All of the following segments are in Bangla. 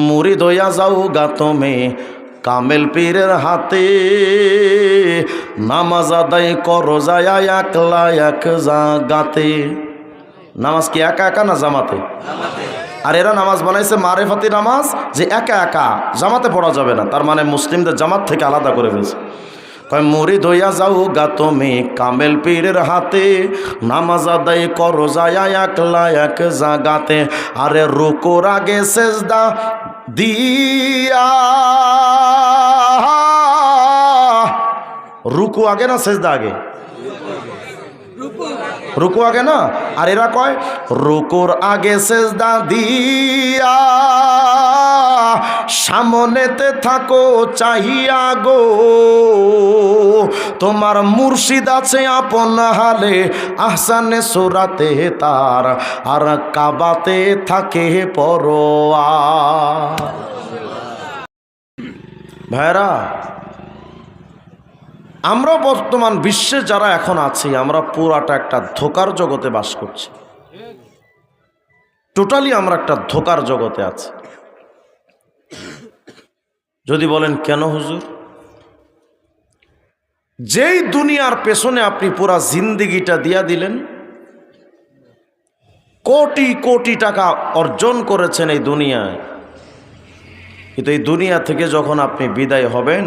মুরিদ হইয়া যাও গা তুমি কামেল পীরের হাতে, নামাজ আদায় করো যায়া একলা এক জাগাতে। নামাজ কি একা একা না জামাতে? আর এরা নামাজ বানাইছে মারেফাতি নামাজ, যে একা একা জামাতে পড়া যাবে না, তার মানে মুসলিমদের জামাত থেকে আলাদা করে ফেলছে। মুরিদ হইয়া যাও গা তুমি কামেল পীরের হাতে, নামাজ আদায় করো যায়া একলা এক জাগাতে। আরে রুকুর আগে সেজদা দিয়া, রুকু আগে না সেজদা আগে? রুকু আগে না? আর এরা কয় রুকুর আগে সেজদা দিয়া, সামনেতে থাকো চাহিয়া গো, তোমার মুর্শিদ আছে আপন হালে আহসানে সুরাতে তার, আর কাবাতে থাকে পরোয়ার। ভাইরা, আমরা বর্তমান বিশ্বে যারা এখন আছি, আমরা পুরাটা একটা ধোকার জগতে বাস করছি। টোটালি আমরা একটা ধোকার জগতে আছি। যদি বলেন কেন হুজুর? যেই দুনিয়ার পেছনে আপনি পুরা জিন্দেগিটা দিয়া দিলেন, কোটি কোটি টাকা অর্জন করেছেন এই দুনিয়ায়, কিন্তু এই দুনিয়া থেকে যখন আপনি বিদায় হবেন,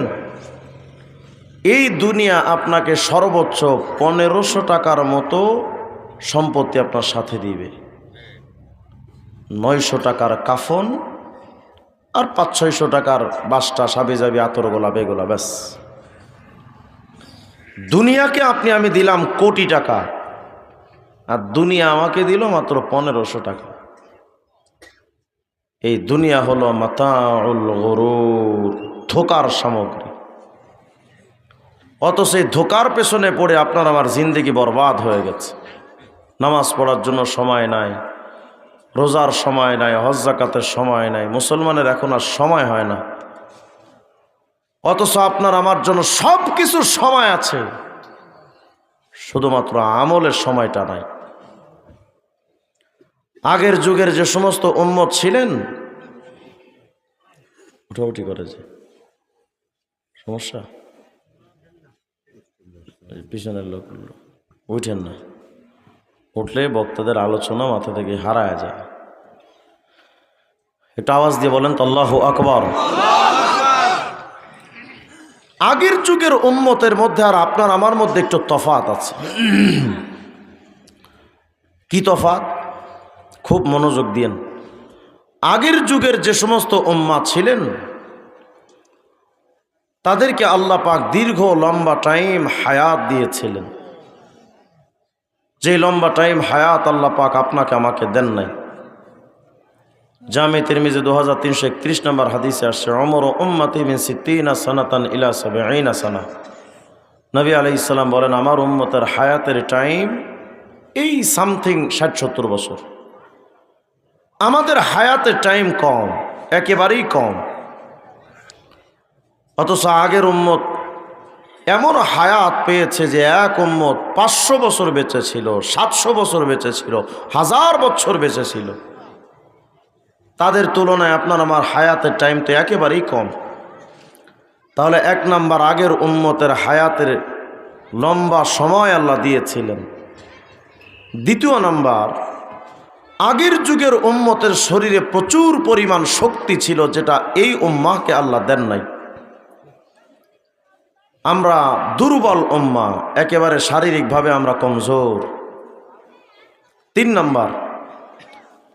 এই দুনিয়া আপনাকে সর্বোচ্চ 1500 টাকার মতো সম্পত্তি আপনার সাথে দিবে। 900 টাকার কাফন আর 500-600 টাকার বাসটা, সাবি যাবি, আতর গোলাপ, এগুলা ব্যাস। দুনিয়াকে আমি দিলাম কোটি টাকা, আর দুনিয়া আমাকে দিল মাত্র 1500 টাকা। এই দুনিয়া হলো মাতাউল গুরুর, ধোকার সামগ্রী। অত সেই ধোকার পেছনে পড়ে আপনার আমার জিন্দেগি বরবাদ হয়ে গেছে। নামাজ পড়ার জন্য সময় নাই, রোজার সময় নাই, হজ যাকাতের সময় নাই, মুসলমানের এখন আর সময় হয় না। অথচ আপনার আমার জন্য সব কিছুর সময় আছে, শুধুমাত্র আমলের সময়টা নাই। আগের যুগের যে সমস্ত উম্মত ছিলেন, উঠাউঠি করে যে সমস্যা, পিছনের লোক উঠেন না, উঠলে বক্তাদের আলোচনা মাথা থেকে হারায় যায়। একটু আওয়াজ দিয়ে বলেন তো আল্লাহু আকবার। আগের যুগের উম্মতের মধ্যে আর আপনার আমার মধ্যে একটু তফাৎ আছে। কি তফাৎ? খুব মনোযোগ দিয়েন। আগের যুগের যে সমস্ত উম্মাহ ছিলেন, তাদেরকে আল্লাহ পাক দীর্ঘ লম্বা টাইম হায়াত দিয়েছিলেন। যে লম্বা টাইম হায়াত আল্লাহ পাক আপনাকে আমাকে দেন নাই। জামে তিরমিজি 2331 নম্বর হাদিসে আসছে, উমর উম্মতি মিন 60 সানাতান ইলা 70 সানা। নবী আলাইহিস সালাম বলেন, আমার উম্মতের হায়াতের টাইম এই সামথিং 60-70 বছর। আমাদের হায়াতের টাইম কম, একেবারেই কম। অথচ আগের উম্মত এমন হায়াত পেয়েছে যে এক উম্মত 500 বছর বেঁচে ছিল, 700 বছর বেঁচে ছিল, 1000 বছর বেঁচে ছিল। তাদের তুলনায় আপনার আমার হায়াতের টাইম তো একেবারেই কম। তাহলে এক নাম্বার, আগের উম্মতের হায়াতের লম্বা সময় আল্লাহ দিয়েছিলেন। দ্বিতীয় নাম্বার, আগের যুগের উম্মতের শরীরে প্রচুর পরিমাণ শক্তি ছিল, যেটা এই উম্মাহকে আল্লাহ দেন নাই। আমরা দুর্বল উম্মাহ, একেবারে শারীরিকভাবে আমরা কমজোর। 3 নাম্বার,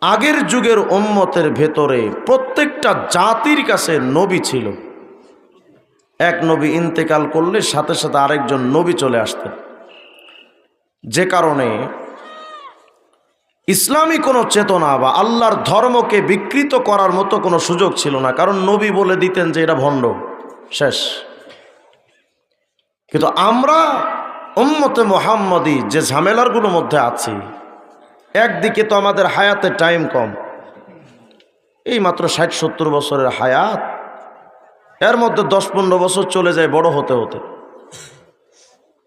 আগের যুগের উম্মতের ভেতরে প্রত্যেকটা জাতির কাছে নবী ছিল। এক নবী ইন্তেকাল করলে সাথে সাথে আরেকজন নবী চলে আসতেন, যে কারণে ইসলামী কোনো চেতনা বা আল্লাহর ধর্মকে বিকৃত করার মতো কোনো সুযোগ ছিল না, কারণ নবী বলে দিতেন যে এটা ভণ্ড, শেষ। কিন্তু আমরা উম্মতে মুহাম্মদী যে ঝামেলারগুলোর মধ্যে আছি, একদিকে তো আমাদের হায়াতের টাইম কম, এই মাত্র 60-70 বছরের হায়াত, এর মধ্যে 10-15 বছর চলে যায় বড় হতে হতে।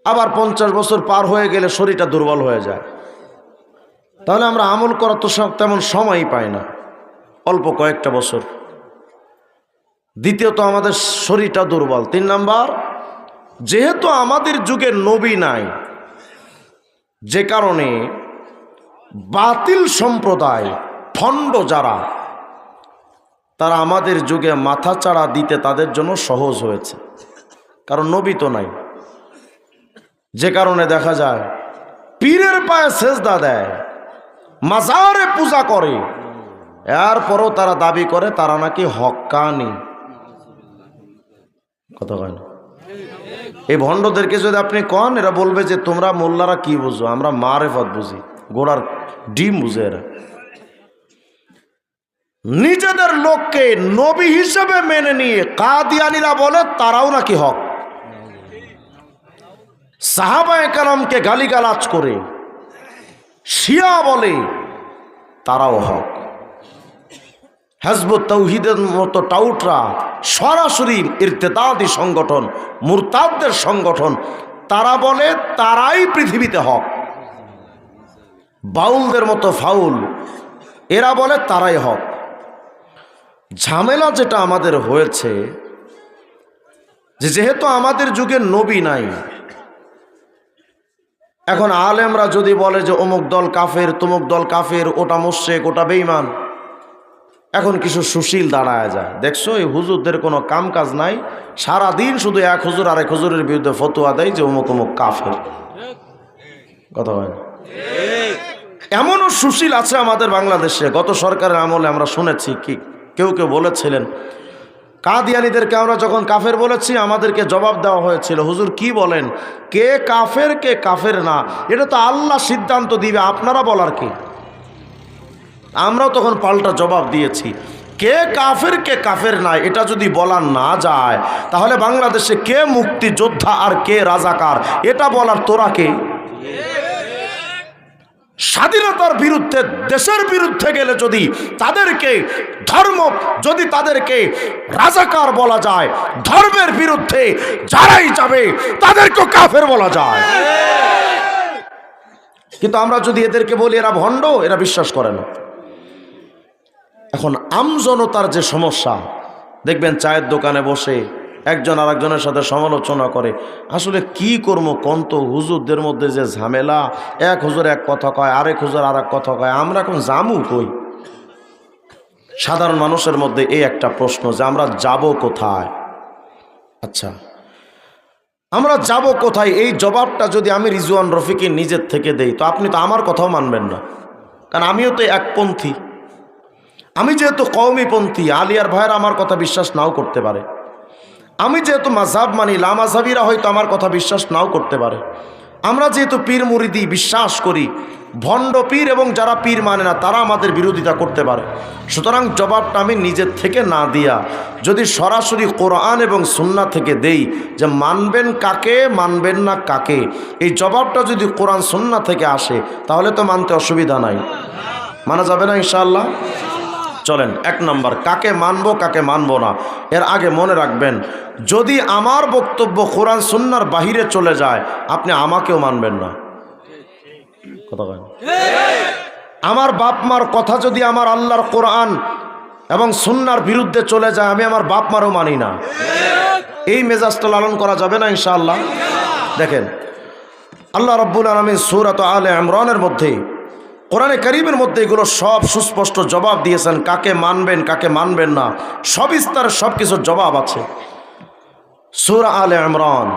আবার 50 বছর পার হয়ে গেলে শরীরটা দুর্বল হয়ে যায়। তাহলে আমরা আমল করার তো তেমন সময়ই পাই না, অল্প কয়েকটা বছর দ্বিতীয়ত আমাদের শরীরটা দুর্বল। 3 নাম্বার, যেহেতু আমাদের যুগে নবী নাই, যে কারণে বাতিল সম্প্রদায় ভণ্ড যারা, তারা আমাদের যুগে মাথাচাড়া দিতে তাদের জন্য সহজ হয়েছে, কারণ নবী তো নাই। যে কারণে দেখা যায় পীরের পায়ে সেজদা দেয়, মাজারে পূজা করে, এরপরও তারা দাবি করে তারা নাকি হক্কানি। কথা কয় না? এই ভণ্ডদেরকে যদি আপনি কন, এরা বলবে যে তোমরা মোল্লারা কি বুঝো, আমরা মারেফত বুঝি, গোড়ার ডিম বুঝে। এরা নিজেদের লোককে নবী হিসেবে মেনে নিয়ে কাদিয়ানীরা বলে তারাও নাকি হক, সাহাবায়ে কেরামকে গালিগালাজ করে শিয়া বলে তারাও হক। হিজবুত তাওহীদের মতো টাউটরা সরাসরি ইরতেদাদি সংগঠন, মুরতাদদের সংগঠন, তারা বলে তারাই পৃথিবীতে হক। বাউলদের মতো ফাউল, এরা বলে তারাই হক। ঝামেলা যেটা আমাদের হয়েছে, যেহেতু আমাদের যুগে নবী নাই, এখন আলেমরা যদি বলে যে অমুক দল কাফের, তমুক দল কাফের, ওটা মুশরিক, ওটা বেঈমান, এখন কিছু সুশীল দাঁড়ায় যায়। দেখছো এই হুজুরদের কোনো কাম কাজ নাই, সারাদিন শুধু এক হুজুর আরেক হুজুরের বিরুদ্ধে ফতোয়া দেয় যে অমুক অমুক কাফের। কথা হয় না? এমনও সুশীল আছে আমাদের বাংলাদেশে। গত সরকারের আমলে আমরা শুনেছি কি কেউ কেউ বলেছিলেন, কাদিয়ানীদেরকে আমরা যখন কাফের বলেছি আমাদেরকে জবাব দেওয়া হয়েছিল, হুজুর কি বলেন, কে কাফের কে কাফের না এটা তো আল্লাহ সিদ্ধান্ত দিবে, আপনারা বলার কি? আমরাও তখন পাল্টা জবাব দিয়েছি, কে কাফের কে কাফের না এটা যদি বলা না যায়, তাহলে বাংলাদেশে কে মুক্তিযোদ্ধা আর কে রাজাকার এটা বলার তোরা কে? স্বাধীনতার বিরুদ্ধে, দেশের বিরুদ্ধে গেলে যদি তাদেরকে ধর্ম, যদি তাদেরকে রাজাকার বলা যায়, ধর্মের বিরুদ্ধে যারাই যাবে তাদেরকে কাফের বলা যায়। কিন্তু আমরা যদি এদেরকে বলি এরা ভণ্ড, এরা বিশ্বাস করে না। এখন আমজনতার যে সমস্যা, দেখবেন চায়ের দোকানে বসে একজন আর একজনের সাথে সমালোচনা করে। আসলে কি করবো কন্ত, হুজুরদের মধ্যে যে ঝামেলা, এক হুজুর এক কথা কয়, আরেক হুজুর আর এক কথা কয়, আমরা এখন জামু কই? সাধারণ মানুষের মধ্যে এই একটা প্রশ্ন যে আমরা যাব কোথায়? আচ্ছা, আমরা যাব কোথায়? এই জবাবটা যদি আমি রিজওয়ান রফিকে নিজের থেকে দেই, তো আপনি তো আমার কথাও মানবেন না, কারণ আমিও তো একপন্থী। আমি যেহেতু কওমিপন্থী, আলিয়ার ভাইয়েরা আমার কথা বিশ্বাস নাও করতে পারে। আমি যেহেতু মাযহাব মানি, লামাযহাবীরা হয়তো আমার কথা বিশ্বাস নাও করতে পারে। আমরা যেহেতু পীর মুরিদি বিশ্বাস করি, ভণ্ড পীর এবং যারা পীর মানে না তারা আমাদের বিরোধিতা করতে পারে। সুতরাং জবাবটা আমি নিজের থেকে না দিয়া যদি সরাসরি কোরআন এবং সুন্নাহ থেকে দেই যে মানবেন কাকে, মানবেন না কাকে, এই জবাবটা যদি কোরআন সুন্নাহ থেকে আসে তাহলে তো মানতে অসুবিধা নাই, মানা যাবে না ইনশাআল্লাহ। চলেন, 1 নম্বর, কাকে মানবো কাকে মানবো না। এর আগে মনে রাখবেন, যদি আমার বক্তব্য কোরআন সুন্নাহর বাহিরে চলে যায় আপনি আমাকেও মানবেন না। কথা বলেন। আমার বাপ মার কথা যদি আমার আল্লাহর কোরআন এবং সুন্নাহর বিরুদ্ধে চলে যায় আমি আমার বাপ মারও মানি না। এই মেজাজটা লালন করা যাবে না ইনশাআল্লাহ। দেখেন আল্লাহ রাব্বুল আলামিন সূরা আলে ইমরানের মধ্যে, কোরআনে কারীমের মধ্যে এগুলো সব সুস্পষ্ট জবাব দিয়েছেন, কাকে মানবেন কাকে মানবেন না সবিস্তার সব কিছুর জবাব আছে। সূরা আলে ইমরান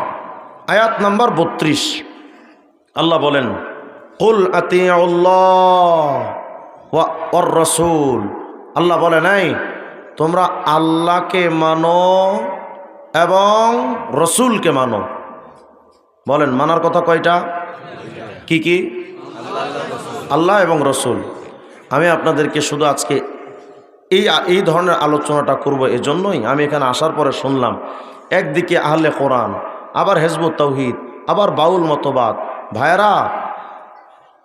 আয়াত নাম্বার 32 আল্লাহ বলেন, কুল আতিউল্লাহ ওয়ার রাসূল। আল্লাহ বলেন, এই তোমরা আল্লাহকে মানো এবং রসুলকে মানো। বলেন মানার কথা কয়টা? কি কি? আল্লাহ এবং রসুল। আমি আপনাদেরকে শুধু আজকে এই ধরনের আলোচনাটা করব এজন্যই, আমি এখানে আসার পরে শুনলাম একদিকে আহলে কোরআন, আবার হিজবুত তাওহীদ, আবার বাউল মতবাদ। ভাইয়েরা,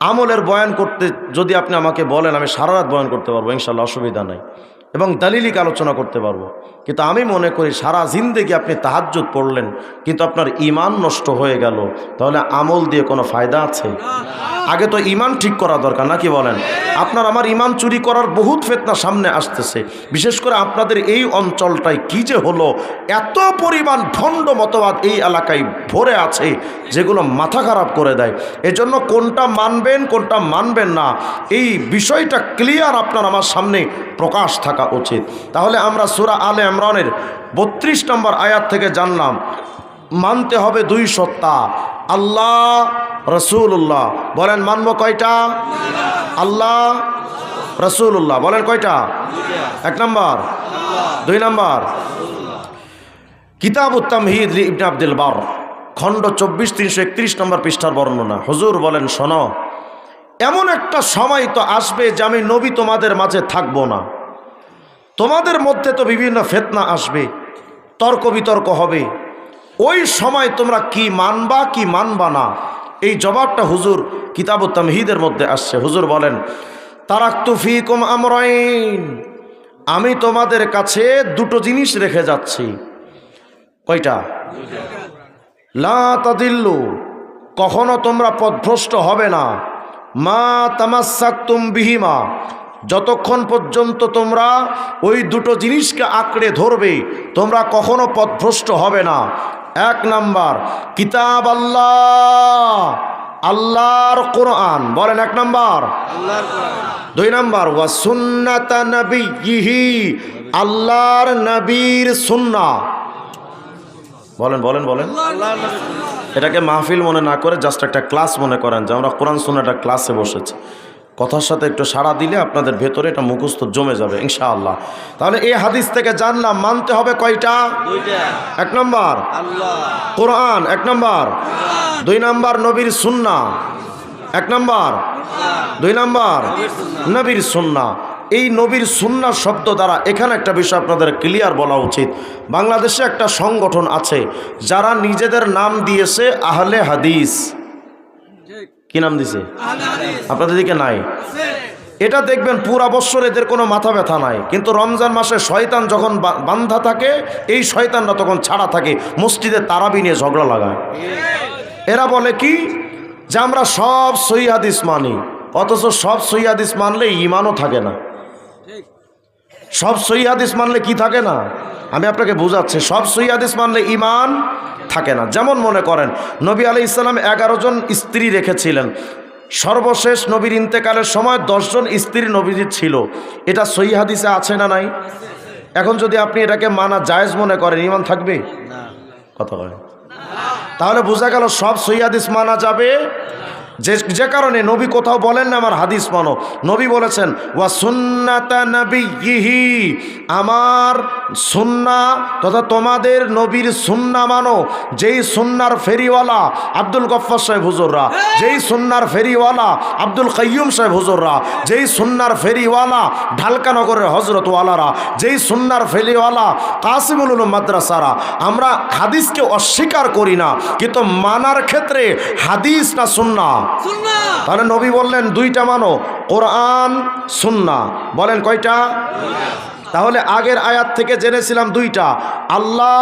আমলের বয়ান করতে যদি আপনি আমাকে বলেন আমি সারা রাত বয়ান করতে পারবো ইনশাআল্লাহ, অসুবিধা নাই, এবং দালিলিক আলোচনা করতে পারবো। কিন্তু আমি মনে করি সারা জিন্দেগি আপনি তাহাজ্জুদ পড়লেন কিন্তু আপনার ঈমান নষ্ট হয়ে গেল, তাহলে আমল দিয়ে কোনো ফায়দা আছে? আগে তো ইমান ঠিক করা দরকার, নাকি বলেন? আপনার আমার ইমান চুরি করার বহুত ফিতনা সামনে আসতেছে। বিশেষ করে আপনাদের এই অঞ্চলটায় কি যে হলো, এত পরিমাণ ভণ্ড মতবাদ এই এলাকায় ভরে আছে যেগুলো মাথা খারাপ করে দেয়। এজন্য কোনটা মানবেন কোনটা মানবেন না, এই বিষয়টা ক্লিয়ার আপনার আমার সামনে প্রকাশ থাকা উচিত। তাহলে আমরা সূরা আলে ইমরানের 32 নম্বর আয়াত থেকে জানলাম মানতে হবে দুই সত্তা, আল্লাহ রসুল্লাহ। বলেন মানব কয়টা? আল্লাহ রসুল্লাহ। বলেন কয়টা? 1 নম্বর। 2 নম্বর কিতাবুত তামহিদ ইবনে আব্দুল বার, খণ্ড 24 331 নম্বর পৃষ্ঠার বর্ণনা। হুজুর বলেন, শোনো, এমন একটা সময় তো আসবে যে আমি নবী তোমাদের মাঝে থাকবো না। তোমাদের মধ্যে তো বিভিন্ন ফিতনা আসবে, তর্ক বিতর্ক হবে। ওই সময় তোমরা কি মানবা কি মানবা না, এই জবাবটা হুজুর কিতাবুত তামহিদের মধ্যে আসছে। হুজুর বলেন, তারাকতু ফীকুম আমরাইন, আমি তোমাদের কাছে দুটো জিনিস রেখে যাচ্ছি। কয়টা? লা তাদিল্লু, কখনো তোমরা পথভ্রষ্ট হবে না। মা তামাসসাকতুম বিহিমা, যতক্ষণ পর্যন্ত তোমরা ওই দুটো জিনিসকে আঁকড়ে ধরবে তোমরা কখনো পথভ্রষ্ট হবে না। 1 নাম্বার কিতাব আল্লাহ, আল্লাহর কোরআন। বলেন 1 নাম্বার আল্লাহর কোরআন। 2 নাম্বার ওয়া সুন্নাতা নবিয়্যিহি, আল্লাহর নবীর সুন্নাহ। বলেন বলেন বলেন। এটাকে মাহফিল মনে না করে জাস্ট একটা ক্লাস মনে করেন যে আমরা কোরআন সুন্নাহটা ক্লাসে বসেছি। কথার সাথে একটু সাড়া দিলে আপনাদের ভেতরে এটা মুখস্থ জমে যাবে ইনশাআল্লাহ। তাহলে এই হাদিস থেকে জানলাম মানতে হবে কয়টা? 2টা। 1 নম্বর আল্লাহ কোরআন, 1 নম্বর 2 নম্বর নবীর সুন্নাহ, 1 নম্বর 2 নম্বর নবীর সুন্নাহ। এই নবীর সুন্নাহ শব্দ দ্বারা এখানে একটা বিষয় আপনাদের ক্লিয়ার বলা উচিত। বাংলাদেশে একটা সংগঠন আছে যারা নিজেদের নাম দিয়েছে আহলে হাদিস। কি নাম দিছে? আপনাদের দিকে নাই? এটা দেখবেন পুরা বছর এদের কোনো মাথা ব্যথা নাই, কিন্তু রমজান মাসে শয়তান যখন বান্ধা থাকে এই শয়তানরা তখন ছাড়া থাকে, মসজিদে তারাবি নিয়ে ঝগড়া লাগায়। এরা বলে কি যে আমরা সব সহিহ হাদিস মানি, অথচ সব সহিহ হাদিস মানলে ঈমানও থাকে না। সব সহিহ হাদিস মানলে কি থাকে না? আমি আপনাকে বোঝাচ্ছি, সব সহিহ হাদিস মানলে ঈমান থাকে না। যেমন মনে করেন নবী আলাইহিস সালাম 11 জন স্ত্রী রেখেছিলেন, সর্বশেষ নবীর ইন্তেকালের সময় 10 জন স্ত্রী নবীজির ছিল। এটা সহিহ হাদিসে আছে না নাই? এখন যদি আপনি এটাকে মানা জায়েজ মনে করেন, ঈমান থাকবে না? কথা বলেন। তাহলে বোঝা গেল সব সহিহ হাদিস মানা যাবে, যে কারণে নবী কোথাও বলেন না আমার হাদিস মানো। নবী বলেছেন ওয়া সুন্নাতা নবিয়্যিহি, আমার সুন্নাহ তথা তোমাদের নবীর সুন্নাহ মানো। যেই সুন্নার ফেরিওয়ালা আব্দুল গফফার সাহেব হুজুররা, যেই সুন্নার ফেরিওয়ালা আব্দুল কাইয়ুম সাহেব হুজুররা, যেই সুন্নার ফেরিওয়ালা ঢালকানগরের হজরত ওয়ালারা, যেই সুন্নার ফেরিওয়ালা কাসিমুল উলুম মাদ্রাসারা। আমরা হাদিসকে অস্বীকার করি না, কিন্তু মানার ক্ষেত্রে হাদিস না সুন্নাহ। তাহলে নবী বললেন 2টা মানো, কোরআন সুন্নাহ। বলেন কয়টা? তাহলে আগের আয়াত থেকে জেনেছিলাম 2টা, আল্লাহ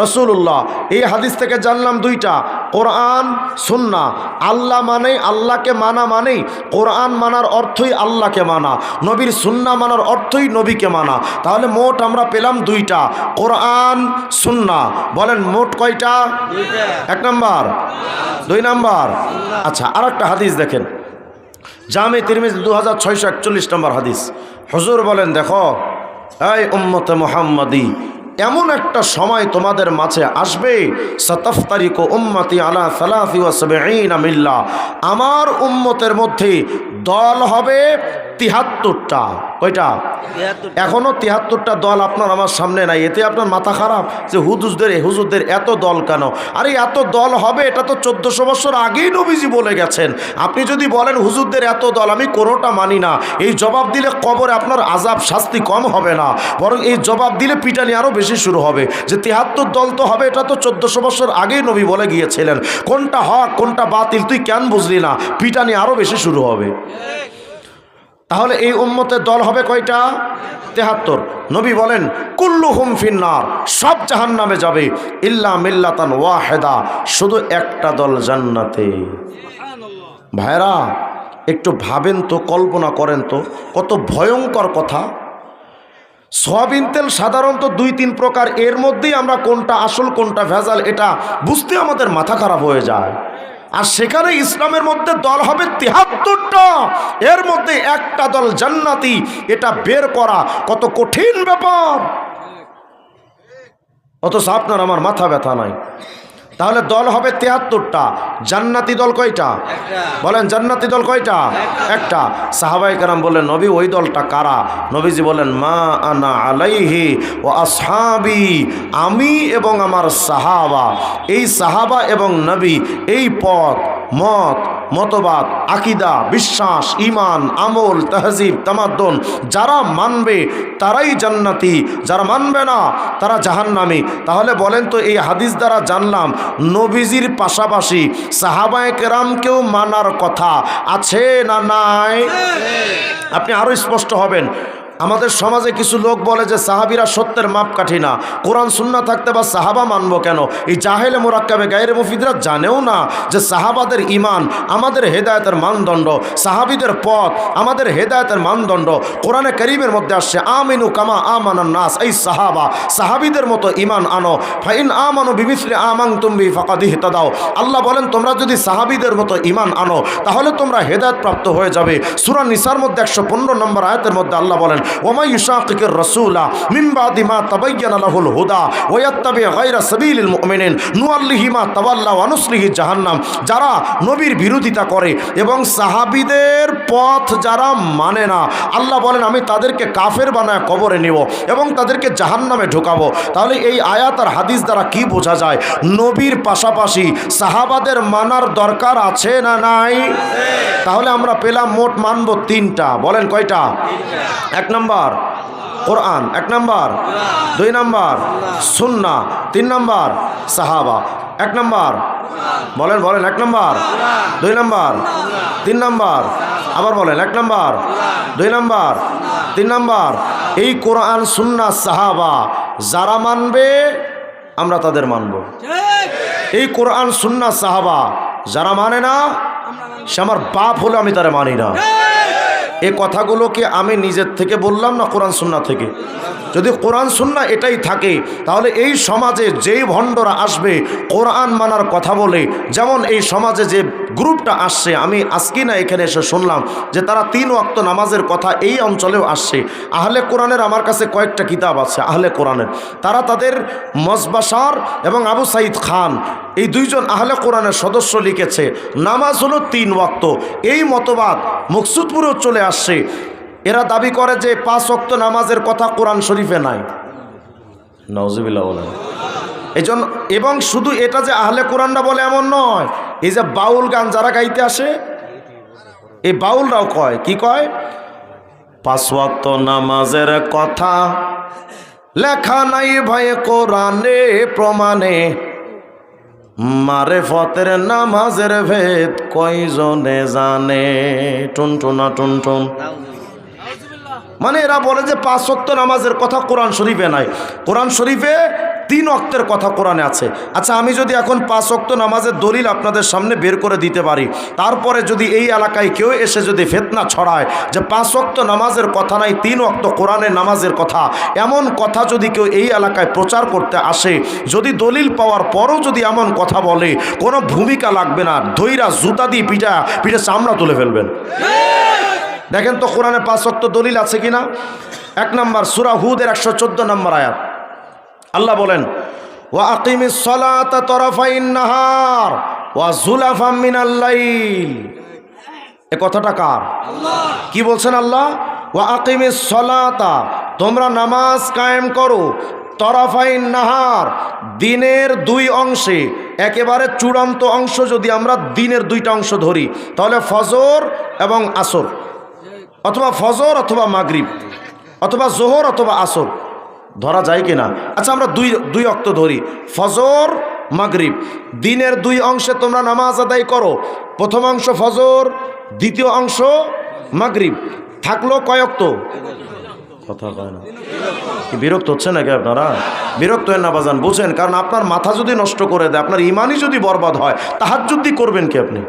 রসুল্লাহ। এই হাদিস থেকে জানলাম 2টা, কোরআন সুন্নাহ। আল্লাহ মানে আল্লাহকে মানা, মানেই কোরআন মানার অর্থই আল্লাহকে মানা, নবীর সুন্নাহ মানার অর্থই নবীকে মানা। তাহলে মোট আমরা পেলাম 2টা, কোরআন সুন্নাহ। বলেন মোট কয়টা? 1 নম্বর 2 নম্বর। আচ্ছা, আর একটা হাদিস দেখেন, জামে তিরমিজি 2641 নম্বর হাদিস। হুজুর বলেন, দেখো এই উম্মতে মুহাম্মাদি, এমন একটা সময় তোমাদের মাঝে আসবে, সাতাফতারিকু উম্মতি আলা 73 মিল্লাহ, আমার উম্মতের মধ্যে দল হবে 73টা। কয়টা? এখনো 73টা দল আপনার আমার সামনে নাই। এতে আপনার মাথা খারাপ যে হুজুরদের এত দল কেন? আরে এত দল হবে এটা তো 1400 বছর আগেই নবীজি বলে গেছেন। আপনি যদি বলেন হুজুরদের এত দল, আমি কোনোটা মানি না, এই জবাব দিলে কবরে আপনার আযাব শাস্তি কম হবে না, বরং এই জবাব দিলে পিটানি আরও বেশি শুরু হবে। যে 73 দল তো হবে এটা তো 1400 বছর আগেই নবী বলে গিয়েছিলেন। কোনটা হক কোনটা বাতিল তুই কেন বুঝলি না? পিটানি আরও বেশি শুরু হবে। তাহলে এই উম্মতের দল হবে কয়টা? 73। নবী বলেন কুল্লুহুম ফিন্নার, সব জাহান্নামে যাবে, ইল্লা মিল্লাতান ওয়াহিদা, শুধু একটা দল জান্নাতে। ভাইরা একটু ভাবেন তো, কল্পনা করেন তো, কত ভয়ঙ্কর কথা। সয়াবিন তেল সাধারণত 2-3 প্রকার, এর মধ্যেই আমরা কোনটা আসল কোনটা ভেজাল এটা বুঝতে আমাদের মাথা খারাপ হয়ে যায়। আর সেখানে ইসলামের মধ্যে দল হবে 73টা, এর মধ্যে একটা দল জান্নাতি, এটা বের করা কত কঠিন ব্যাপার। অথচ আপনার আমার মাথা ব্যথা নাই। তাহলে দল হবে 73টা, জান্নাতি দল কয়টা বলেন? জান্নাতি দল কয়টা? একটা। সাহাবায়ে কেরাম বললেন, নবী ওই দলটা কারা? নবীজি বলেন, মা আনা আলাইহি ওয়া আসহাবি, আমি এবং আমার সাহাবা। এই সাহাবা এবং নবী এই পথ, মত, মতবাদ, আকিদা, বিশ্বাস, ঈমান, আমল, তাহজিব, তামাদ্দুন যারা মানবে তারাই জান্নাতি, যারা মানবে না তারা জাহান্নামী। তাহলে বলেন তো, এই হাদিস দ্বারা জানলাম নবীজির পাশাপাশি সাহাবায়ে কেরামকেও মানার কথা আছে না নাই? আপনি আরো স্পষ্ট হবেন। আমাদের সমাজে কিছু লোক বলে যে সাহাবীরা সত্যের মাপকাঠি না, কোরআন সুন্নাহ থাকতে বা সাহাবা মানবো কেন? এই জাহেলে মুরাক্কাবে গায়রে মুফিদরা জানেও না যে সাহাবাদের ঈমান আমাদের হেদায়েতের মানদণ্ড, সাহাবীদের পথ আমাদের হেদায়েতের মানদণ্ড। কোরআনে কারীমের মধ্যে আসছে, আমিনু কামা আমানান নাস, এই সাহাবা, সাহাবীদের মতো ঈমান আনো। ফাইন আমানু বিমিসলি আমানতুম বি ফাকাদ ইহতাদাও। আল্লাহ বলেন, তোমরা যদি সাহাবীদের মতো ঈমান আনো তাহলে তোমরা হেদায়েত প্রাপ্ত হয়ে যাবে। সূরা নিসার মধ্যে 115 নম্বর আয়াতের মধ্যে আল্লাহ বলেন, ওয়া ইউশাকিকির রাসূলা মিন বাদি মা তাবায়্যানা লাহুল হুদা ওয়া ইয়াত্তাবি গায়রা সাবিলিল মুমিনিন নুআল্লিহি মা তাওয়াল্লা ওয়া নুসলিহি জাহান্নাম। যারা নবীর বিরোধিতা করে এবং সাহাবীদের পথ যারা মানে না, আল্লাহ বলেন আমি তাদেরকে কাফের বানায় কবরে নেব এবং তাদেরকে জাহান্নামে ঢোকাবো। তাহলে এই আয়াত আর হাদিস দ্বারা কি বোঝা যায়? নবীর পাশাপাশি সাহাবাদের মানার দরকার আছে না নাই? তাহলে আমরা পেলাম মোট মানব 3টা। বলেন কয়টা? 1 নম্বর কোরআন, 1 নম্বর, 2 নম্বর সুন্নাহ, 3 নম্বর সাহাবা। 1 নম্বর বলেন, বলেন 1 নম্বর, 2 নম্বর, 3 নম্বর, আবার বলেন 1 নম্বর, 2 নম্বর, 3 নম্বর। এই কোরআন সুন্নাহ সাহাবা যারা মানবে আমরা তাদের মানব। এই কোরআন সুন্নাহ সাহাবা যারা মানে না, সে আমার বাপ হলে আমি তারা মানি না। এই কথাগুলোকে আমি নিজের থেকে বললাম না কোরআন সুন্নাহ থেকে? যদি কোরআন সুন্নাহ এটাই থাকে তাহলে এই সমাজে যেই ভণ্ডরা আসবে কোরআন মানার কথা বলে, যেমন এই সমাজে যে গ্রুপটা আসছে, আমি আজকে না এখানে এসে শুনলাম যে তারা 3 ওয়াক্ত নামাজের কথা এই অঞ্চলেও আসছে। আহলে কোরআনের আমার কাছে কয়েকটা কিতাব আছে আহলে কোরআনের, তারা তাদের মজবাসার এবং আবু সাইদ খান এই 2 জন আহলে কোরআনের সদস্য লিখেছে নামাজ হলো 3 ওয়াক্ত। এই মতবাদ মকসুদপুরেও চলে আসছে। এরা দাবি করে যে 5 ওয়াক্ত নামাজের কথা কোরআন শরীফে নাই। নাউজুবিল্লাহ বলেন। এই জন্য, এবং শুধু এটা যে আহলে কোরআনরা বলে এমন নয়, এই যে বাউল গান যারা গাইতে আসে, এই বাউলরাও কয়, কি কয়? 5 ওয়াক্ত নামাজের কথা লেখা নাই ভাই কোরআনে প্রমাণে, মারেফতের নামাজের ভেদ কয়জনে জানে। টুনটুনা টুনটুন। মানে এরা বলে যে 5 ওয়াক্ত নামাজের কথা কোরআন শরীফে নাই, কোরআন শরীফে 3 ওয়াক্তের কথা কোরআনে আছে। আচ্ছা, আমি যদি এখন 5 ওয়াক্ত নামাজের দলিল আপনাদের সামনে বের করে দিতে পারি, তারপরে যদি এই এলাকায় কেউ এসে যদি ফিতনা ছড়ায় যে 5 ওয়াক্ত নামাজের কথা নাই, 3 ওয়াক্ত কোরআনের নামাজের কথা, এমন কথা যদি কেউ এই এলাকায় প্রচার করতে আসে, যদি দলিল পাওয়ার পরও যদি এমন কথা বলে, কোনো ভূমিকা লাগবে না, ধৈরা জুতা দিয়ে পিঠে চামড়া তুলে ফেলবেন। দেখেন তো কোরআনে 5 ওয়াক্ত দলিল আছে কিনা। 1 নম্বর সূরা হুদের 114 নম্বর আয়াত, আল্লাহ বলেন, ওয়া আকিমিস সালাতা তরফাইন নাহার ওয়া যুলাফাম মিনাল লাইল। এই কথাটা কার? আল্লাহ। কি বলছেন আল্লাহ? ওয়া আকিমিস সালাতা, তোমরা নামাজ কায়েম করো, তরফাইন নাহার, দিনের 2 অংশে। একেবারে চূড়ান্ত অংশ যদি আমরা দিনের 2টা অংশ ধরি তাহলে ফজর এবং আসর, অথবা ফজর অথবা মাগরিব, অথবা জোহর অথবা আসর ধরা যায় কিনা? আচ্ছা, আমরা 2 ওয়াক্ত ধরি, ফজর মাগরিব, দিনের 2 অংশে তোমরা নামাজ আদায় করো। প্রথম অংশ ফজর, দ্বিতীয় অংশ মাগরিব। থাকলো কয় ওয়াক্ত? কথা কয় না। কি বিরক্ত হচ্ছে নাকি আপনারা? বিরক্ত হয় না বাজান, বুঝেন, কারণ আপনার মাথা যদি নষ্ট করে দেয়, আপনার ইমানই যদি বরবাদ হয়, তাহাজ্জুদ করবেন কি আপনি?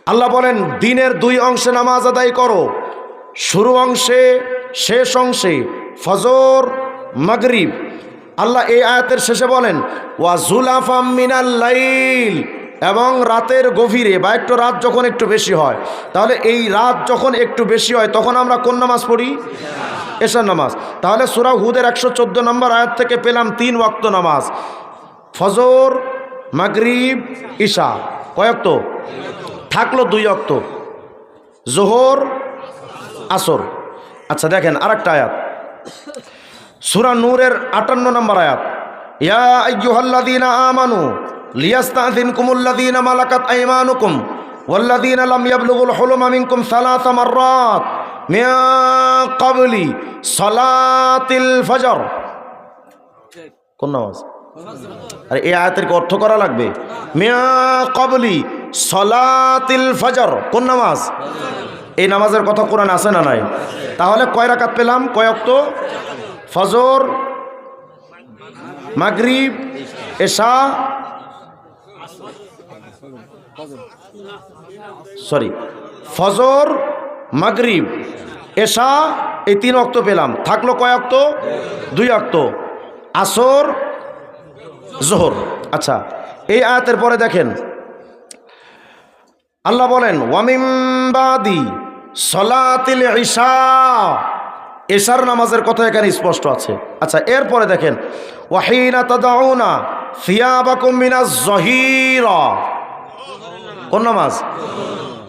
আল্লাহ বলেন দিনের দুই অংশে নামাজ আদায় করো, শুরু অংশে শেষ অংশে, ফজর মাগরিব। আল্লাহ এই আয়াতের শেষে বলেন ওয়া জুলাফাম মিনাল লাইল, এবং রাতের গভীরে বা একটু রাত যখন একটু বেশি হয়, তাহলে এই রাত যখন একটু বেশি হয় তখন আমরা কোন নামাজ পড়ি? এশার নামাজ। তাহলে সূরা হুদের 114 নম্বর আয়াত থেকে পেলাম 3 ওয়াক্ত নামাজ, ফজর মাগরিব ঈশা। কয় ওয়াক্ত থাকলো? 2 ওয়াক্ত, জোহর আসর। আচ্ছা দেখেন আরেকটা আয়াত, সূরা নূরের 58 নম্বর আয়াত, ইয়া আইয়ুহাল্লাযীনা আমানু লিয়াস্তাযিনকুমুল্লাযীনা মালাকাত আইমানুকুম ওয়াল্লাযীনা লাম ইয়াবলুগুল হুলুমা মিনকুম সালাসা মাররাত মিন ক্বাবলি সালাতিল ফজর। কোন নামাজ? আরে এই আয়াতের অর্থ করা লাগবে। মিন ক্বাবলি সালাতিল ফজর কোন নামাজ? এই নামাজের কথা কোরআনে আছে না নাই? তাহলে কয় রাকাত পেলাম? কয় ওয়াক্ত? ফজর মাগরিব এশা, ফজর মাগরিব এশা, এই 3 ওয়াক্ত পেলাম। থাকলো কয় ওয়াক্ত? 2 ওয়াক্ত, আসর জোহর। আচ্ছা এই আয়াতের পরে দেখেন আল্লাহ বলেন ওয়ামিন বাদি সলাতিল ঈশা, এশার নামাজের কথা এখানে স্পষ্ট আছে। আচ্ছা এরপরে দেখেন ওয়াহিনা তাদাউনা সিয়াবাকুম মিনাজ যহিরা, কোন নামাজ?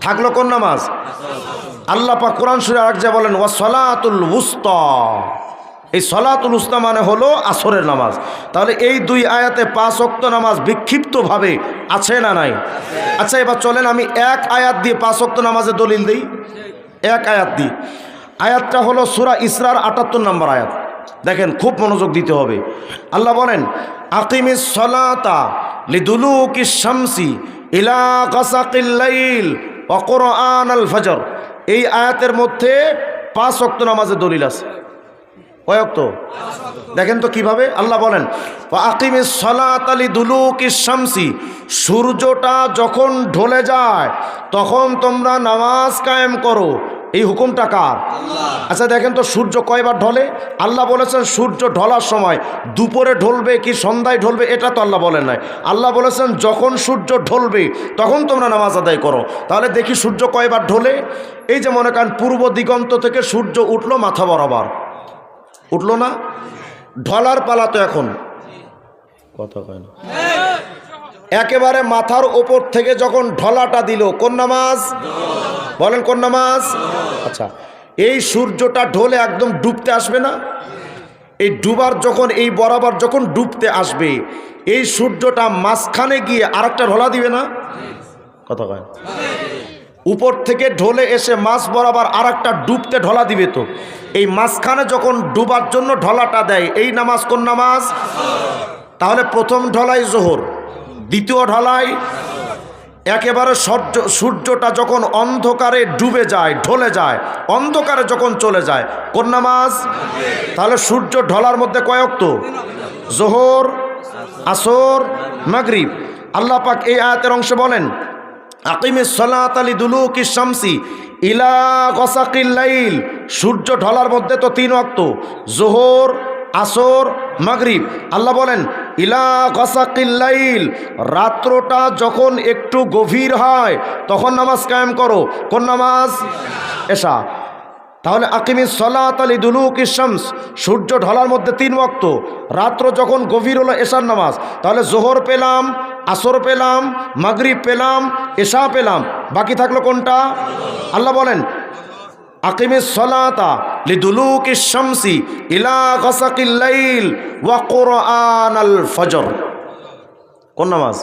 থাকলো কোন নামাজ? আল্লাহ পাক কোরআন সূরা আর যা বলেন ওয়া সলাতুল উস্তা, এই সলাতুল উস্তা মানে হলো আসরের নামাজ। তাহলে এই 2 আয়াতে 5 ওয়াক্ত নামাজ বিক্ষিপ্তভাবে আছে না নাই? আচ্ছা এবার চলেন আমি এক আয়াত দিয়ে 5 ওয়াক্ত নামাজের দলিল দিই। এক আয়াত দিই, আয়াতটা হলো সূরা ইসরার 78 নম্বর আয়াত। দেখেন খুব মনোযোগ দিতে হবে। আল্লাহ বলেন আকিমিস সলাতা লিদুলুকিশ শামসি ইলা গাসাকিল লাইল ওয়া কুরআনাল ফজর। এই আয়াতের মধ্যে 5 ওয়াক্ত নামাজের দলিল আছে। কয় ওয়াক্ত? দেখেন তো কিভাবে। আল্লাহ বলেন ওয়া আকিমিস সলাতা লিদুলুকিশ শামসি, সূর্যটা যখন ঢলে যায় তখন তোমরা নামাজ কায়েম করো। এই হুকুমটা কার? আচ্ছা দেখেন তো সূর্য কয়বার ঢলে? আল্লাহ বলেছেন সূর্য ঢলার সময় দুপুরে ঢলবে কি সন্ধ্যায় ঢলবে, এটা তো আল্লাহ বলেন নাই। আল্লাহ বলেছেন যখন সূর্য ঢলবে তখন তোমরা নামাজ আদায় করো। তাহলে দেখি সূর্য কয়বার ঢলে। এই যে মনে করেন পূর্ব দিগন্ত থেকে সূর্য উঠলো মাথা বরাবর, উঠলো না? ঢলার পালা তো এখন, কথা কয় না, একেবারে মাথার ওপর থেকে যখন ঢলাটা দিল কোন নামাজ? বলেন কোন নামাজ? আচ্ছা এই সূর্যটা ঢলে একদম ডুবতে আসবে না? এই ডুবার যখন এই বরাবর যখন ডুবতে আসবে এই সূর্যটা মাঝখানে গিয়ে আরেকটা ঢলা দিবে না? কথা কয়। উপর থেকে ঢলে এসে মাছ বরাবর আরেকটা ডুবতে ঢলা দিবে। তো এই মাঝখানে যখন ডুবার জন্য ঢলাটা দেয় এই নামাজ কোন নামাজ? তাহলে প্রথম ঢলাই জোহর, দ্বিতীয় ঢলাই একেবারে সূর্যটা যখন অন্ধকারে ডুবে যায় ঢলে যায়, অন্ধকারে যখন চলে যায় কোন নামাজ? তাহলে সূর্য ঢলার মধ্যে কয় ওয়াক্ত? জোহর আসর মাগরিব। আল্লাহ পাক এই আয়াতের অংশে বলেন আকিমিস সলাতা লিদুলুকিশ শামসি ইলা গাসাকিল লাইল, সূর্য ঢলার মধ্যে তো 3 ওয়াক্ত, জোহর আসর মাগরিব। আল্লাহ বলেন ইলা গাসাকিল লাইল, রাত্রটা যখন একটু গভীর হয় তখন নামাজ কায়েম করো। কোন নামাজ? এশা। তাহলে আকিমিস সলাতা লিদুলুকিশ শামস, সূর্য ঢলার মধ্যে 3 ওয়াক্ত, রাত্র যখন গভীর হলো এশার নামাজ। তাহলে জোহর পেলাম, আসর পেলাম, মাগরিব পেলাম, এশা পেলাম, বাকি থাকলো কোনটা? আল্লাহ বলেন আকিমিস সলাতা লিদুলুকিশ শামসি ইলা গাসাকিল লাইল ওয়া কুরআনাল ফজর। কোন নামাজ?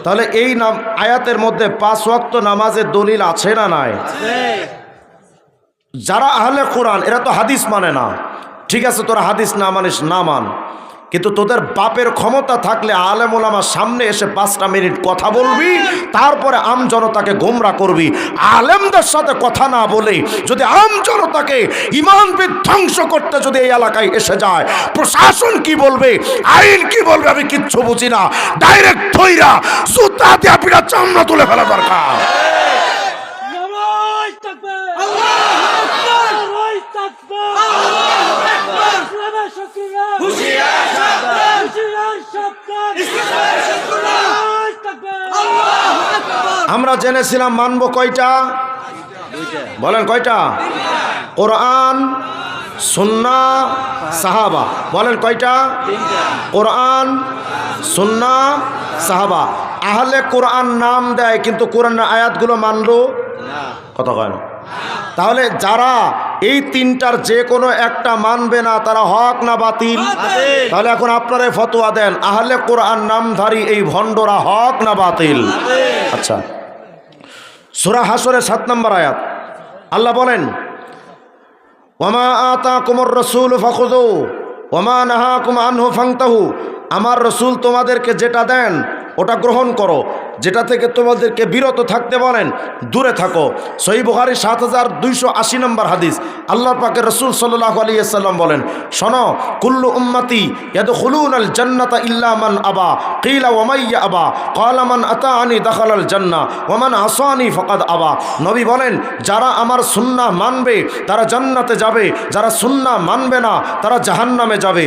তাহলে এই নাম আয়াতের মধ্যে 5 ওয়াক্ত নামাজের দলিল আছে না নাই? যারা আহলে কোরআন এরা তো হাদিস মানে না। ঠিক আছে তোরা হাদিস না মানিস না মান, কিন্তু তোদের বাপের ক্ষমতা থাকলে আলেম ওলামার সামনে এসে 5টা মিনিট কথা বলবি, তারপরে আম জনতাকে গোমরা করবি। আলেমদের সাথে কথা না বলে যদি আম জনতাকে ইমান বিধ্বংস করতে যদি এই এলাকায় এসে যায়, প্রশাসন কি বলবে, আইন কি বলবে, আমি কিচ্ছু বুঝি না। ডাইরেক্ট ধইরা জুতা দিয়ে পিটা চামড়া তুলে ফেলা দরকার। আমরা জেনেছিলাম মানব কয়টা? বলেন কয়টা? কোরআন, সুন্নাহ, সাহাবা। বলেন কয়টা? কোরআন, সুন্নাহ, সাহাবা। আহলে কোরআন নাম দেয় কিন্তু কোরআনের আয়াতগুলো মানলো কথা কয় না। তাহলে যারা এই তিনটার যে কোনো একটা মানবে না তারা হক না বাতিল? তাহলে এখন আপনারা ফতোয়া দেন, আহলে কোরআন নামধারী এই ভণ্ডরা হক না বাতিল? আচ্ছা, সূরা হাসরের 7 নম্বর আয়াত আল্লাহ বলেন, ওয়ামা আতাকুমুর রাসূলু ফাখুযু ওয়ামা নাহাকুম আনহু ফান্তাহু। আমার রসুল তোমাদেরকে যেটা দেন ওটা গ্রহণ করো, যেটা থেকে তোমাদেরকে বিরত থাকতে বলেন দূরে থাকো। সহিহ বুখারী 7280 নম্বর হাদিস। আল্লাহর পাকের রসুল সাল্লাল্লাহু আলাইহি ওয়াসাল্লাম বলেন, শোনো, কুল্লু উম্মতি ইয়াদখুলুনাল জান্নাতা ইল্লা মান আবা। কিলা ওয়া মাইয়া আবা? ক্বালা মান আতাআনি দাখালাল জান্নাহ ওয়া মান আসানি ফাকাদ আবা। নবী বলেন, যারা আমার সুন্নাহ মানবে তারা জান্নাতে যাবে, যারা সুন্নাহ মানবে না তারা জাহান্নামে যাবে।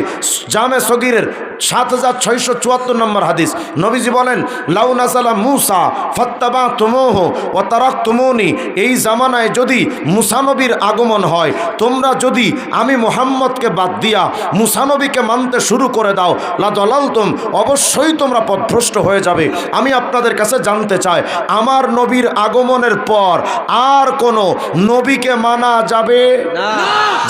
জামে সগীরের 7674 নম্বর হাদিস। নবীজি বলেন, লাউ নাযালা মূসা ফাত্তাবাতুমুহু ওয়া তারাকতুমুনি। এই জামানায় যদি মুসা নবীর আগমন হয়, তোমরা যদি আমি মুহাম্মদকে বাদ দিয়া মুসা নবীকে মানতে শুরু করে দাও, লা দালালতুম, অবশ্যই তোমরা পথভ্রষ্ট হয়ে যাবে। আমি আপনাদের কাছে জানতে চাই, আমার নবীর আগমনের পর আর কোন নবীকে মানা যাবে না।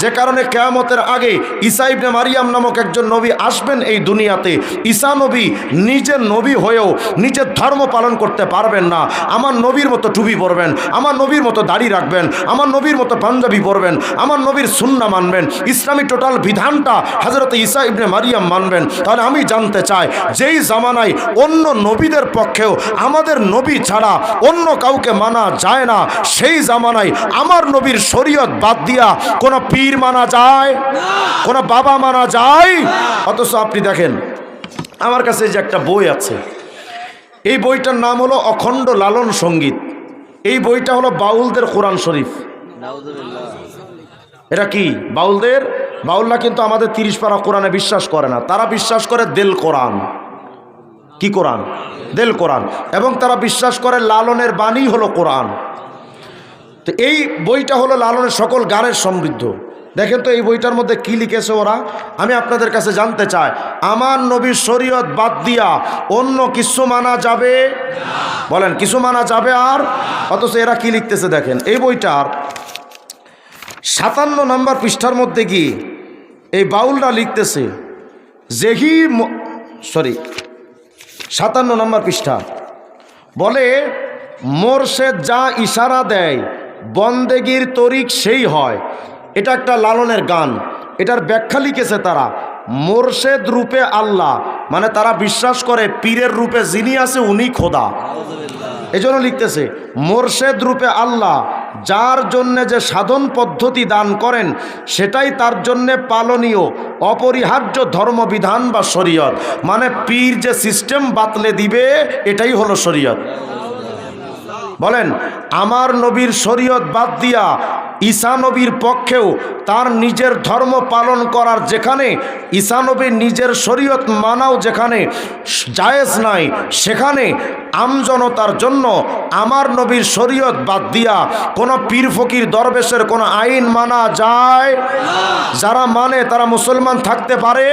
যে কারণে কিয়ামতের আগে ঈসা ইবনে মারিয়াম নামক একজন নবী আসবেন এই দুনিয়াতে। ঈসা নবী নিজের নবী হয়েও নিজের ধর্ম পালন করতে পারবেন না। আমার নবীর মতো টুপি পরবেন, আমার নবীর মতো দাড়ি রাখবেন, আমার নবীর মতো পাঞ্জাবি পরবেন, আমার নবীর সুন্নাহ মানবেন, ইসলামী টোটাল বিধানটা হযরত ঈসা ইবনে মারিয়াম মানবেন। তাহলে আমি জানতে চাই, যেই জামানায় অন্য নবীদের পক্ষেও আমাদের নবী ছাড়া অন্য কাউকে মানা যায় না, সেই জামানায় আমার নবীর শরীয়ত বাদ দিয়া কোনো পীর মানা যায়? কোনো বাবা মানা যায়? অথচ আপনি দেখেন, আমার কাছে যে একটা বই আছে, এই বইটার নাম হলো অখণ্ড লালন সঙ্গীত। এই বইটা হলো বাউলদের কোরআন শরীফ। এটা কি? বাউলদের। বাউলরা কিন্তু আমাদের 30 পারা কোরআনে বিশ্বাস করে না, তারা বিশ্বাস করে দেল কোরআন। কি কোরআন? দেল কোরআন। এবং তারা বিশ্বাস করে লালনের বাণী হলো কোরআন। তো এই বইটা হলো লালনের সকল গানের সমৃদ্ধ। দেখেন তো এই বইটার মধ্যে কি লিখেছে ওরা। আমি আপনাদের কাছে জানতে চাই, আমার নবীর শরীয়ত বাদ দিয়া অন্য কিছু মানা যাবে? বলেন, কিছু মানা যাবে? আর অথচ এরা কি লিখতেছে দেখেন, এই বইটার 57 নম্বর পৃষ্ঠার মধ্যে কি এই বাউলরা লিখতেছে, 57 নম্বর পৃষ্ঠা বলে, মোরশেদ যা ইশারা দেয় বন্দেগীর তরিক সেই হয়। এটা একটা লালনের গান। এটার ব্যাখ্যা লিখেছে তারা, মোরশেদ রূপে আল্লাহ, মানে তারা বিশ্বাস করে পীরের রূপে যিনি আছে উনি খোদা। এজন্য লিখতেছে, মোরশেদ রূপে আল্লাহ যার জন্যে যে সাধন পদ্ধতি দান করেন সেটাই তার জন্যে পালনীয় অপরিহার্য ধর্মবিধান বা শরীয়ত। মানে পীর যে সিস্টেম বাতলে দিবে এটাই হলো শরীয়ত। বলেন, আমার নবীর শরীয়ত বাদ দিয়া ঈসা নবীর পক্ষেও তার নিজের ধর্ম পালন করার, যেখানে ঈসা নবীর নিজের শরীয়ত মানাও যেখানে জায়েজ নাই, সেখানে আমজনতার জন্য আমার নবীর শরীয়ত বাদ দিয়া কোনো পীর ফকির দরবেশের কোনো আইন মানা যায়? যারা মানে তারা মুসলমান থাকতে পারে?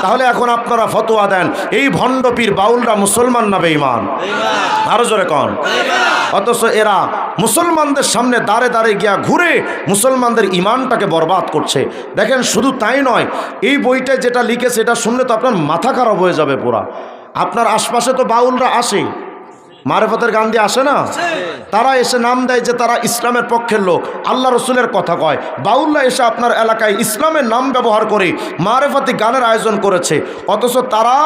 তাহলে এখন আপনারা ফতোয়া দেন, এই ভণ্ড পীর বাউলরা মুসলমান না বেঈমান? আরো জোরে কন। অথচ এরা মুসলমানদের সামনে দাঁড়ে দাঁড়ে গিয়া ঘুরে মুসলমানদের ইমানটাকে বরবাদ করছে। দেখেন, শুধু তাই নয়, এই বইটায় যেটা লিখেছে এটা শুনলে তো আপনার মাথা খারাপ হয়ে যাবে পুরা। আপনার আশপাশে তো বাউলরা আসে, মারেফতের গান দিয়ে আসে না? তারা এসে নাম দেয় যে তারা ইসলামের পক্ষের লোক, আল্লাহ রসুলের কথা কয়। বাউলরা এসে আপনার এলাকায় ইসলামের নাম ব্যবহার করে মারেফতি গানের আয়োজন করেছে, অথচ তারা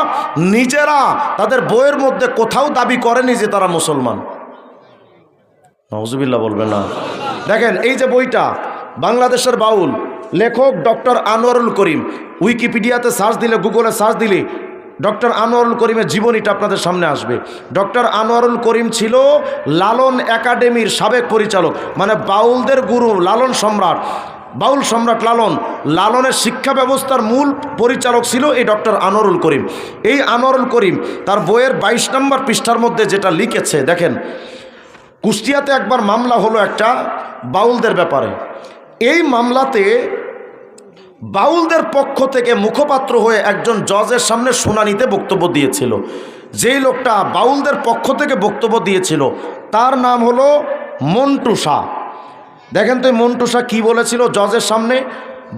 নিজেরা তাদের বইয়ের মধ্যে কোথাও দাবি করেনি যে তারা মুসলমান। নাউজুবিল্লাহ বলবেন না? দেখেন, এই যে বইটা, বাংলাদেশের বাউল লেখক ডক্টর আনোয়ারুল করিম। উইকিপিডিয়াতে সার্চ দিলে, গুগলে সার্চ দিলে ডক্টর আনোয়ারুল করিমের জীবনীটা আপনাদের সামনে আসবে। ডক্টর আনোয়ারুল করিম ছিল লালন একাডেমির সাবেক পরিচালক, মানে বাউলদের গুরু লালন সম্রাট, বাউল সম্রাট লালনের শিক্ষা ব্যবস্থার মূল পরিচালক ছিল এই ডক্টর আনোয়ারুল করিম। এই আনোয়ারুল করিম তার বইয়ের 22 নম্বর পৃষ্ঠার মধ্যে যেটা লিখেছে দেখেন, কুষ্টিয়াতে একবার মামলা হলো একটা বাউলদের ব্যাপারে। এই মামলাতে বাউলদের পক্ষ থেকে মুখপাত্র হয়ে একজন জজের সামনে শুনানিতে বক্তব্য দিয়েছিল। যেই লোকটা বাউলদের পক্ষ থেকে বক্তব্য দিয়েছিল তার নাম হলো মন্টু শাহ। দেখেন তো মন্টু শাহ কী বলেছিল জজের সামনে।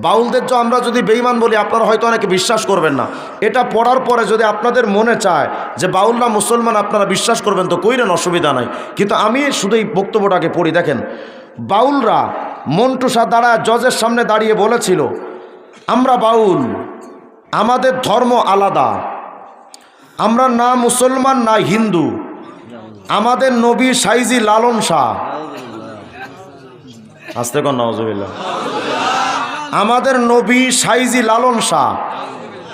বাউলদের আমরা যদি বেঈমান বলি আপনারা হয়তো অনেকে বিশ্বাস করবেন না। এটা পড়ার পরে যদি আপনাদের মনে চায় যে বাউলরা মুসলমান আপনারা বিশ্বাস করবেন তো কইরেন, অসুবিধা নাই, কিন্তু আমি শুধু এই বক্তব্যটাকে পড়ি। দেখেন বাউলরা মন্টু শাহ দাঁড়ায় জজের সামনে দাঁড়িয়ে বলেছিল, আমরা বাউল, আমাদের ধর্ম আলাদা, আমরা না মুসলমান না হিন্দু, আমাদের নবী সাইজি লালন শাহ, আস্তে কর নাউজুবিল্লাহ, আমাদের নবী সাইজি লালন শাহ,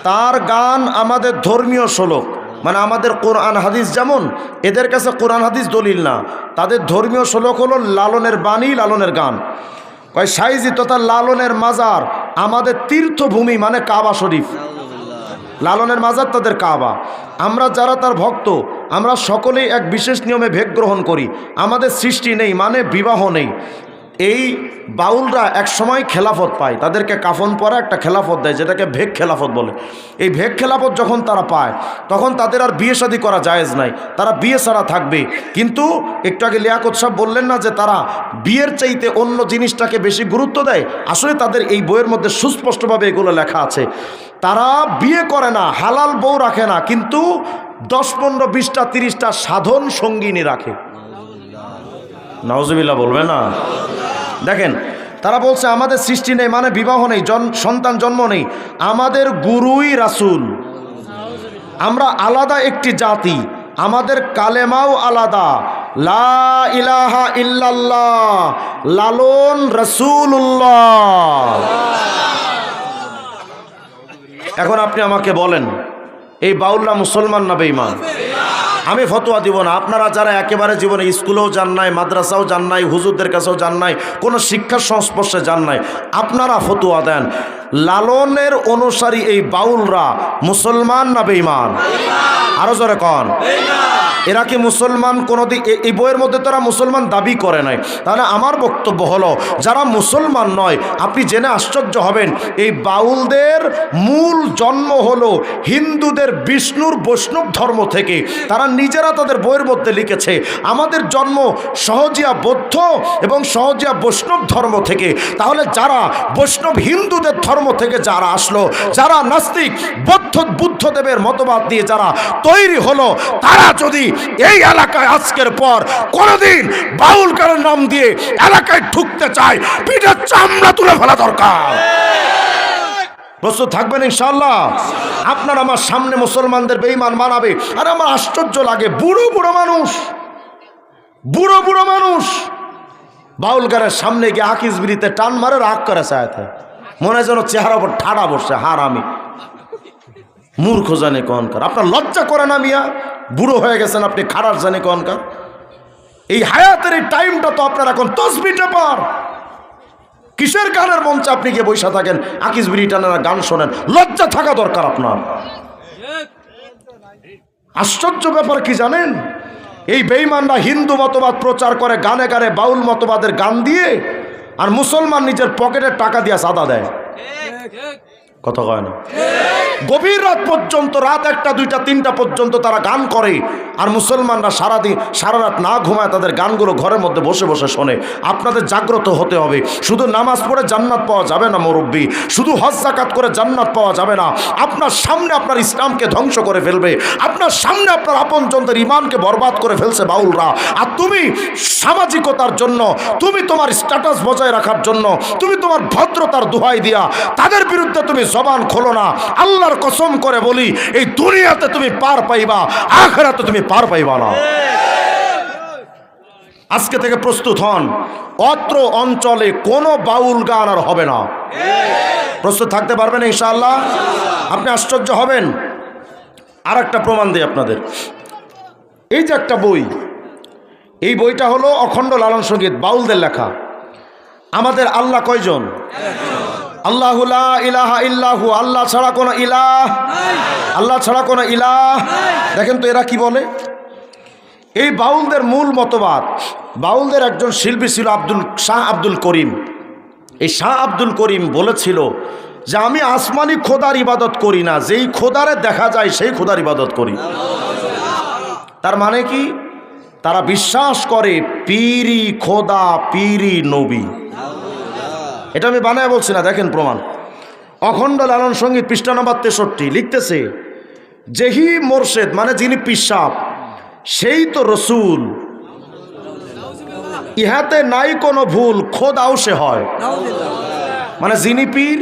তার গান আমাদের ধর্মীয় শ্লোক, মানে আমাদের কোরআন হাদিস যেমন এদের কাছে কোরআন হাদিস দলিল না, তাদের ধর্মীয় শ্লোক হলো লালনের বাণী, লালনের গান। কয় সাইজি তথা লালনের মাজার আমাদের তীর্থভূমি, মানে কাবা শরীফ, লালনের মাজার তাদের কাবা। আমরা যারা তার ভক্ত আমরা সকলেই এক বিশেষ নিয়মে ভেগ গ্রহণ করি, আমাদের সৃষ্টি নেই মানে বিবাহ নেই। এই বাউলরা এক সময় খেলাফত পায়, তাদেরকে কাফন পরা একটা খেলাফত দেয় যেটাকে ভেগ খেলাফত বলে। এই ভেগ খেলাফত যখন তারা পায় তখন তাদের আর বিয়ে শাদী করা জায়েজ নাই, তারা বিয়ে ছাড়া থাকবে। কিন্তু একটু আগে লিয়াকত সাহেব বললেন না যে তারা বিয়ের চাইতে অন্য জিনিসটাকে বেশি গুরুত্ব দেয়, আসলে তাদের এই বইয়ের মধ্যে সুস্পষ্টভাবে এগুলো লেখা আছে। তারা বিয়ে করে না, হালাল বউ রাখে না, কিন্তু 10, 15, 20টা 30টা সাধন সঙ্গিনী রাখে। নাউজুবিল্লাহ বলবে না? দেখেন তারা বলছে আমাদের সৃষ্টি নেই মানে বিবাহ নেই, সন্তান জন্ম নেই, আমাদের গুরুই রাসূল, আমরা আলাদা একটি জাতি, আমাদের কালেমাও আলাদা, লা ইলাহা ইল্লাল্লাহ লালন রাসূলুল্লাহ। এখন আপনি আমাকে বলেন এই বাউলরা মুসলমান না বেঈমান? আমি ফতোয়া দিব না। আপনারা যারা একেবারে জীবনে স্কুলেও যান নাই, মাদ্রাসাও যান নাই, হুজুরদের কাছেও যান নাই, কোনো শিক্ষার সংস্পর্শে যান নাই, আপনারা ফতোয়া দেন লালনের অনুসারী এই বাউলরা মুসলমান না বেঈমান? আরো জোরে কন। এরা কি মুসলমান? কোনোদিন এই বইয়ের মধ্যে তারা মুসলমান দাবি করে নাই। তাহলে আমার বক্তব্য হলো যারা মুসলমান নয়, আপনি জেনে আশ্চর্য হবেন এই বাউলদের মূল জন্ম হলো হিন্দুদের বিষ্ণুর বৈষ্ণব ধর্ম থেকে। তারা নিজেরা তাদের বইয়ের মধ্যে লিখেছে আমাদের জন্ম সহজিয়া বৌদ্ধ এবং সহজিয়া বৈষ্ণব ধর্ম থেকে। তাহলে যারা বৈষ্ণব হিন্দুদের ধর্ম থেকে যারা আসলো, যারা নাস্তিক বুদ্ধদেবের মতবাদ দিয়ে যারা তৈরি হলো, তারা যদি এই এলাকায় আজকের পর কোনদিন বাউল কালের নাম দিয়ে এলাকায় ঢুকতে চায়, পিঠের চামড়া তুলে ফেলা দরকার। প্রস্তুত থাকবেন ইনশাআল্লাহ? আপনার আমার সামনে মুসলমানদের বেঈমান বানাবে, আর আমার আশ্চর্য লাগে বুড়ো বুড়ো মানুষ বাউল গানের সামনে গিয়ে আকিস বিড়িতে টান মারে, রাগ করে চায়, মনে হয় যেন চেহারা উপর ঠাড়া বসছে। হারামি মূর্খ জানে কনকার। আপনার লজ্জা করে না মিয়া? বুড়ো হয়ে গেছেন আপনি, খারাপ জানে কনকার। এই হায়াতের এই টাইমটা তো আপনার এখন তসবিটা পার। কিসের গানের মঞ্চে আপনি গিয়ে বসে থাকেন, আকিস বিড়ি টানেন, গান শোনেন? লজ্জা থাকা দরকার আপনার। আশ্চর্য ব্যাপার কি জানেন, এই বেঈমানরা হিন্দু মতবাদ প্রচার করে গানে গানে বাউল মতবাদের গান দিয়ে, আর মুসলমান নিজের পকেটের টাকা দিয়ে সাদা দেয়। কথা কয় না? গভীর রাত পর্যন্ত, রাত 1টা 2টা 3টা পর্যন্ত তারা গান করে, আর মুসলমানরা সারা রাত না ঘুমায় তাদের গানগুলো ঘরের মধ্যে বসে বসে শোনে। আপনাদের জাগ্রত হতে হবে। শুধু নামাজ পড়ে জান্নাত পাওয়া যাবে না মুরব্বী, শুধু হজ যাকাত করে জান্নাত পাওয়া যাবে না। আপনার সামনে আপনার ইসলামকে ধ্বংস করে ফেলবে, আপনার সামনে আপনার আপনজনদের ইমানকে বরবাদ করে ফেলছে বাউলরা। আর তুমি সামাজিকতার জন্য, তুমি তোমার স্ট্যাটাস বজায় রাখার জন্য, তুমি তোমার ভদ্রতার দোহাই দিয়া তাদের বিরুদ্ধে তুমি জবান খোলো না। আল্লাহর কসম করে বলি, এই দুনিয়াতে তুমি পার পাইবা, আখিরাতে তুমি পার পাইবা না। আজকে থেকে প্রস্তুত হন, অত্র অঞ্চলে কোনো বাউল গান আর হবে না। প্রস্তুত থাকতে পারবেন ইনশাআল্লাহ? আপনি আশ্চর্য হবেন, আর একটা প্রমাণ দিই আপনাদের। এই যে একটা বই, এই বইটা হলো অখণ্ড লালন সঙ্গীত, বাউলদের লেখা। আমাদের আল্লাহ কয়জন? আল্লাহু লা ইলাহা ইল্লাহু, আল্লাহ ছাড়া কোনো ইলাহ, আল্লাহ ছাড়া কোনো ইলাহ। দেখেন তো এরা কি বলে। এই বাউলদের মূল মতবাদ, বাউলদের একজন শিল্পী ছিল শাহ আব্দুল করিম। এই শাহ আব্দুল করিম বলেছিল যে আমি আসমানি খোদার ইবাদত করি না, যেই খোদারে দেখা যায় সেই খোদার ইবাদত করি। তার মানে কি? তারা বিশ্বাস করে পীরি খোদা, পীরি নবী। এটা আমি বানায় বলছি না, দেখেন প্রমাণ। অখণ্ড লালন সঙ্গীত পৃষ্ঠা নম্বর 63 লিখতেছে, যেহি মোরশেদ মানে যিনি পিসাব, সেই তো রসুল, ইহাতে নাই কোনো ভুল, খোদাও সে হয়। মানে যিনি পীর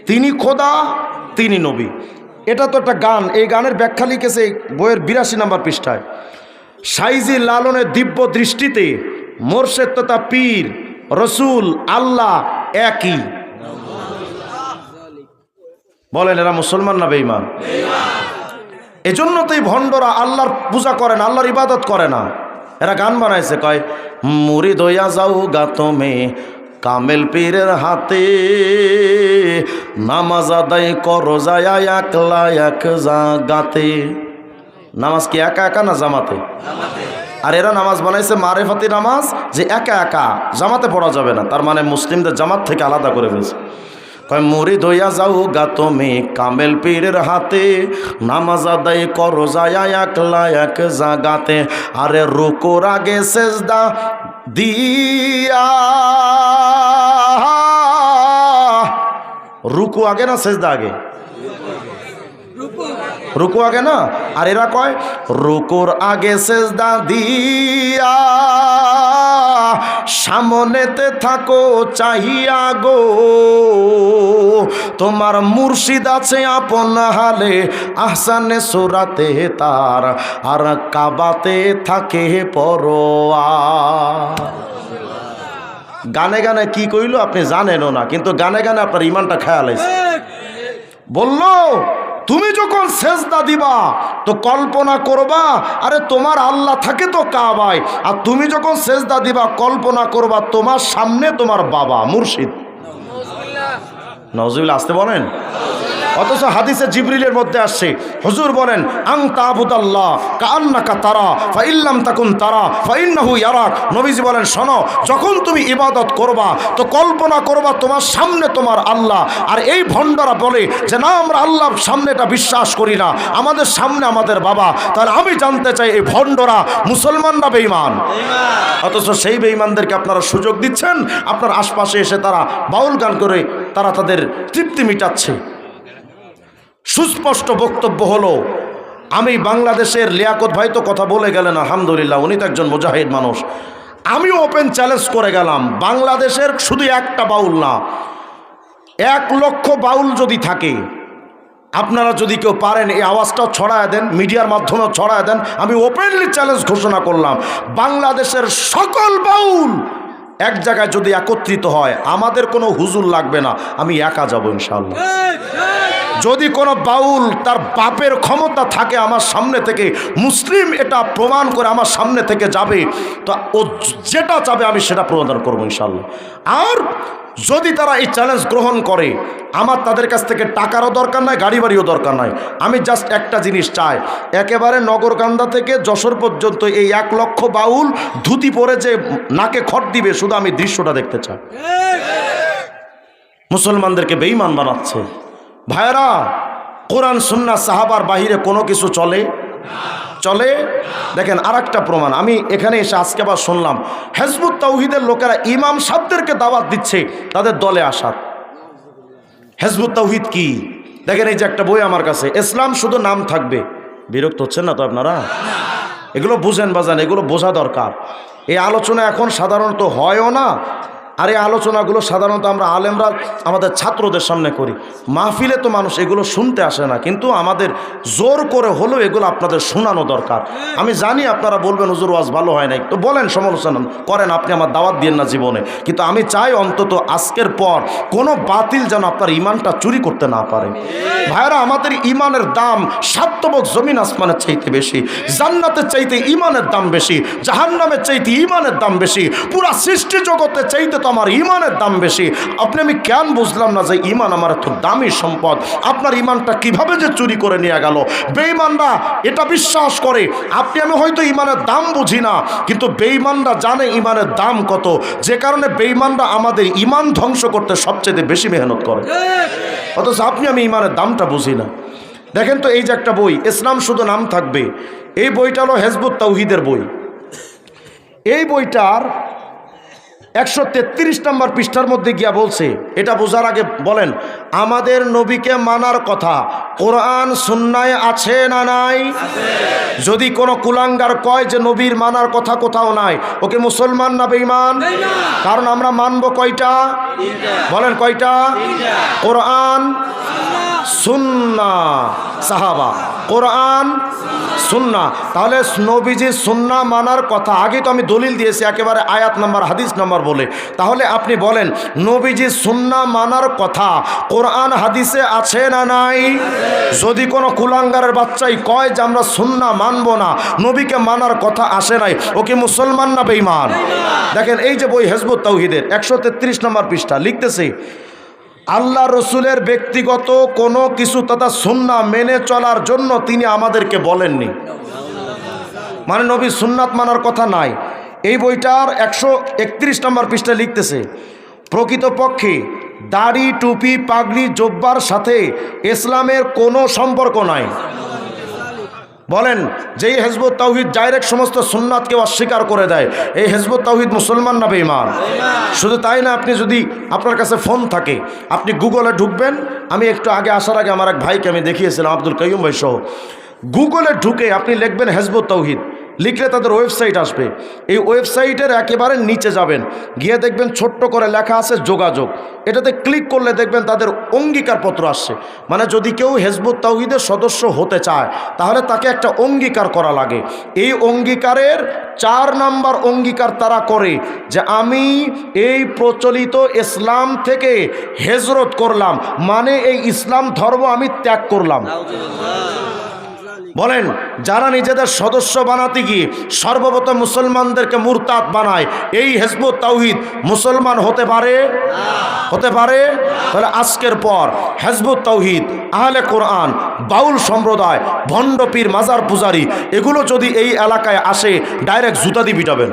তিনি খোদা, তিনি নবী। এটা তো একটা গান, এই গানের ব্যাখ্যা লিখেছে বইয়ের 82 নম্বর পৃষ্ঠায়। সাইজি লালনের দিব্য দৃষ্টিতে মোরশেদ তথা পীর, রসুল, আল্লাহ একই। বলেন এরা মুসলমান না বেঈমান? এজন্য তো এই ভণ্ডরা আল্লাহর পূজা করে না, আল্লাহর ইবাদত করে না। এরা গান বানাইছে, কয় মুরিদ হইয়া যাও গাতমে কামেল পীরের হাতে, নামাজ আদায় করো যায় একলা এক জাগাতে। নামাজ কি একা একা না জামাতে? আর এরা নামাজ বানাইছে মারেফাতি নামাজ, যে একা একা জামাতে পড়া যাবে না। তার মানে মুসলিমদের জামাত থেকে আলাদা করে ফেলছে। কয় মুরিদ হইয়া যাও গা তুমি কামেল পীরের হাতে, নামাজ আদায় করো যায় একলা এক জাগাতে। আরে রুকুর আগে সেজদা দিয়া, রুকু আগে না সেজদা আগে? রুকু আগে না। আর এরা কয় রুকুর আগে সেজদা দিয়া, সামনেতে থাকো চাহিয়া গো, তোমার মুর্শিদ আছে আপন হালে, আহসানে সুরাতে তার, আর কাবাতে থাকে পরোয়া। গানে গানে কি কইলো আপনি জানেনও না, কিন্তু গানে গানে আপনার ইমানটা খেয়াল আছে। বললো তুমি যখন সেজদা দিবা তো কল্পনা করবা আরে তোমার আল্লাহ থাকে তো কাবায়, আর তুমি যখন সেজদা দিবা কল্পনা করবা তোমার সামনে তোমার বাবা মুর্শিদ। নাউজুবিল্লাহ, আসতে বলেন। অথচ হাদিসে জিবরিলের মধ্যে আসছে, হুজুর বলেন আং তাবুদাল্লাহ কাআন্নাকা তারা ফাইল্লাম তাকুন তারা ফাইন্নাহু ইয়ারাক। নবীজি বলেন শোনো, যখন তুমি ইবাদত করবা তো কল্পনা করবা তোমার সামনে তোমার আল্লাহ। আর এই ভণ্ডরা বলে যে না, আমরা আল্লাহর সামনেটা বিশ্বাস করি না, আমাদের সামনে আমাদের বাবা। তাহলে আমি জানতে চাই এই ভণ্ডরা মুসলমান না বেঈমান? অথচ সেই বেঈমানদেরকে আপনারা সুযোগ দিচ্ছেন, আপনার আশপাশে এসে তারা বাউল গান করে তারা তাদের তৃপ্তি মিটাচ্ছে। সুস্পষ্ট বক্তব্য হলো, আমি বাংলাদেশের লিয়াকত ভাই তো কথা বলে গেলেন, আলহামদুলিল্লাহ, উনি তো একজন মুজাহিদ মানুষ। আমি ওপেন চ্যালেঞ্জ করে গেলাম, বাংলাদেশের শুধু একটা বাউল না, 1 লক্ষ বাউল যদি থাকে, আপনারা যদি কেউ পারেন এই আওয়াজটাও ছড়ায় দেন, মিডিয়ার মাধ্যমেও ছড়ায় দেন। আমি ওপেনলি চ্যালেঞ্জ ঘোষণা করলাম, বাংলাদেশের সকল বাউল এক জায়গায় যদি একত্রিত হয়, আমাদের কোনো হুজুর লাগবে না, আমি একা যাব ইনশাআল্লাহ। যদি কোনো বাউল তার বাপের ক্ষমতা থাকে আমার সামনে থেকে, মুসলিম এটা প্রমাণ করে আমার সামনে থেকে যাবে, তো ও যেটা চাবে আমি সেটা প্রদান করবো ইনশাআল্লাহ। আর যদি তারা এই চ্যালেঞ্জ গ্রহণ করে, আমার তাদের কাছ থেকে টাকারও দরকার নাই, গাড়ি বাড়িও দরকার নাই। আমি জাস্ট একটা জিনিস চাই, একেবারে নগরকান্দা থেকে যশোর পর্যন্ত এই 1 লক্ষ বাউল ধুতি পরে যে নাকে খড় দিবে, শুধু আমি দৃশ্যটা দেখতে চাই। মুসলমানদেরকে বেঈমান বানাচ্ছে। ভাইরা, কোরআন সুন্নাহ সাহাবার বাহিরে কোনো কিছু চলে? দেখেন আর একটা প্রমাণ, আমি এখানে এসে আজকে আবার শুনলাম হিজবুত তাওহীদের লোকেরা ইমাম সাহেবদেরকে দাওয়াত দিচ্ছে তাদের দলে আসার। হিজবুত তাওহীদ কি? দেখেন এই যে একটা বই আমার কাছে, ইসলাম শুধু নাম থাকবে। বিরক্ত হচ্ছেন না তো আপনারা? এগুলো বুঝেন বাজান, এগুলো বোঝা দরকার। এই আলোচনা এখন সাধারণত হয়ও না, আর এই আলোচনাগুলো সাধারণত আমরা আলেমরা আমাদের ছাত্রদের সামনে করি, মাহফিলে তো মানুষ এগুলো শুনতে আসে না, কিন্তু আমাদের জোর করে হলেও এগুলো আপনাদের শোনানো দরকার। আমি জানি আপনারা বলবেন হুজুর ওয়াজ ভালো হয় নাই, তো বলেন, সমালোচনা করেন, আপনি আমার দাওয়াত দিয়েন না জীবনে, কিন্তু আমি চাই অন্তত আজকের পর কোনো বাতিল যেন আপনার ইমানটা চুরি করতে না পারে। ভাইরা, আমাদের ইমানের দাম সাতবক জমিন আসমানের চাইতে বেশি, জান্নাতের চাইতে ইমানের দাম বেশি, জাহান্নামের চাইতে ইমানের দাম বেশি, পুরা সৃষ্টি জগতের চাইতে তো আমার ইমানের দাম বেশি। আপনি আমি কেন বুঝলাম না যে ইমান আমার এত দামি সম্পদ, আপনার ইমানটা কিভাবে যে চুরি করে নিয়ে গেল। বেঈমানরা এটা বিশ্বাস করে, আপনি আমি হয়তো ইমানের দাম বুঝি না, কিন্তু বেঈমানরা জানে ইমানের দাম কত, যে কারণে বেঈমানরা আমাদের ইমান ধ্বংস করতে সবচেয়ে বেশি মেহনত করে, অথচ আপনি আমি ইমানের দামটা বুঝি না। দেখেন তো, এই যে একটা বই, ইসলাম শুধু নাম থাকবে, এই বইটা হলো হিজবুত তাওহীদের বই। এই বইটার 133 নম্বর পৃষ্ঠার মধ্যে গিয়া বলছে, এটা বোঝার আগে বলেন, আমাদের নবীকে মানার কথা কোরআন সুন্নায় আছে না নাই? যদি কোনো কুলাঙ্গার কয় যে নবীর মানার কথা কোথাও নাই, ওকে মুসলমান না বেঈমান? কারণ আমরা মানব কয়টা? বলেন কয়টা? কোরআন, সুন্নাহ, সাহাবা। কোরআন, সুন্নাহ। তাহলে নবীজির সুন্নাহ মানার কথা, আগে তো আমি দলিল দিয়েছি একেবারে আয়াত নাম্বার হাদিস নাম্বার বলে। তাহলে আপনি বলেন, নবীজির সুন্নাহ মানার কথা কোরআন হাদিসে আছে না নাই? যদি কোনো কুলাঙ্গারের বাচ্চাই কয় যে আমরা সুন্নাহ মানব না, নবীকে মানার কথা আসে নাই, ওকে মুসলমান না বেঈমান? দেখেন, এই যে বই হিজবুত তাওহীদের 133 নম্বর পৃষ্ঠা লিখতেছে, আল্লাহ রসুলের ব্যক্তিগত কোনো কিছু তথা সুন্নাহ মেনে চলার জন্য তিনি আমাদেরকে বলেননি, মানে নবী সুন্নাত মানার কথা নাই। এই বইটার 131 নম্বর পৃষ্ঠা লিখতেছে, প্রকৃতপক্ষে দাড়ি, টুপি, পাগড়ি, জব্বার সাথে ইসলামের কোনো সম্পর্ক নাই। বলেন, যেই হিজবুত তাওহীদ ডাইরেক্ট সমস্ত সুন্নাতকে অস্বীকার করে দেয়, এই হিজবুত তাওহীদ মুসলমান না বেঈমান? শুধু তাই না, আপনি যদি আপনার কাছে ফোন থাকে, আপনি গুগলে ঢুকবেন। আমি একটু আগে আসার আগে আমার এক ভাইকে আমি দেখিয়েছিলাম, আব্দুল কাইয়ুম ভাই সহ। গুগলে ঢুকে আপনি লিখবেন হিজবুত তাওহীদ, লিখলে তাদের ওয়েবসাইট আসবে। এই ওয়েবসাইটের একেবারে নিচে যাবেন, গিয়ে দেখবেন ছোট্ট করে লেখা আছে যোগাযোগ। এটাতে ক্লিক করলে দেখবেন তাদের অঙ্গীকারপত্র আসছে। মানে যদি কেউ হিজবুত তাওহীদের সদস্য হতে চায়, তাহলে তাকে একটা অঙ্গীকার করা লাগে। এই অঙ্গীকারের 4 নাম্বার অঙ্গীকার তারা করে যে আমি এই প্রচলিত ইসলাম থেকে হিজরত করলাম, মানে এই ইসলাম ধর্ম আমি ত্যাগ করলাম। বলেন, যারা নিজেদের সদস্য বানাতে গিয়ে সর্বপ্রথম মুসলমানদেরকে মুরতাদ বানায়, এই হিজবুত তাওহীদ মুসলমান হতে পারে? হতে পারে? তাহলে আজকের পর হিজবুত তাওহীদ, আহলে কোরআন, বাউল সম্প্রদায়, ভণ্ড পীর, মাজার পূজারি, এগুলো যদি এই এলাকায় আসে, ডাইরেক্ট জুতা দিয়ে পিটাবেন।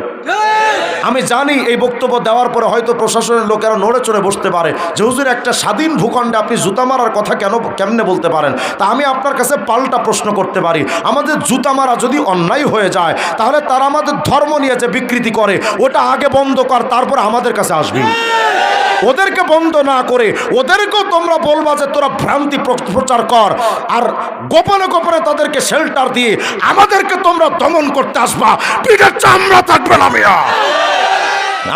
আমি জানি এই বক্তব্য দেওয়ার পরে হয়তো প্রশাসনের লোকেরা নড়ে চড়ে বসতে পারে যে হুজুর, একটা স্বাধীন ভূখণ্ডে আপনি জুতা মারার কথা কেমনে বলতে পারেন? তা আমি আপনার কাছে পাল্টা প্রশ্ন করতে পারি, আমাদের জুতা মারা যদি অন্যায় হয়ে যায়, তাহলে তারা আমাদের ধর্ম নিয়ে যে বিকৃতি করে, ওটা আগে বন্ধ কর, তারপর আমাদের কাছে আসবি। ওদেরকে বন্ধ না করে ওদেরকেও তোমরা বলবা যে তোরা ভ্রান্তি প্রচার কর, আর গোপনে গোপনে তাদেরকে শেল্টার দিয়ে আমাদেরকে তোমরা দমন করতে আসবা। পিঠের চামড়া থাকবে না মিয়া।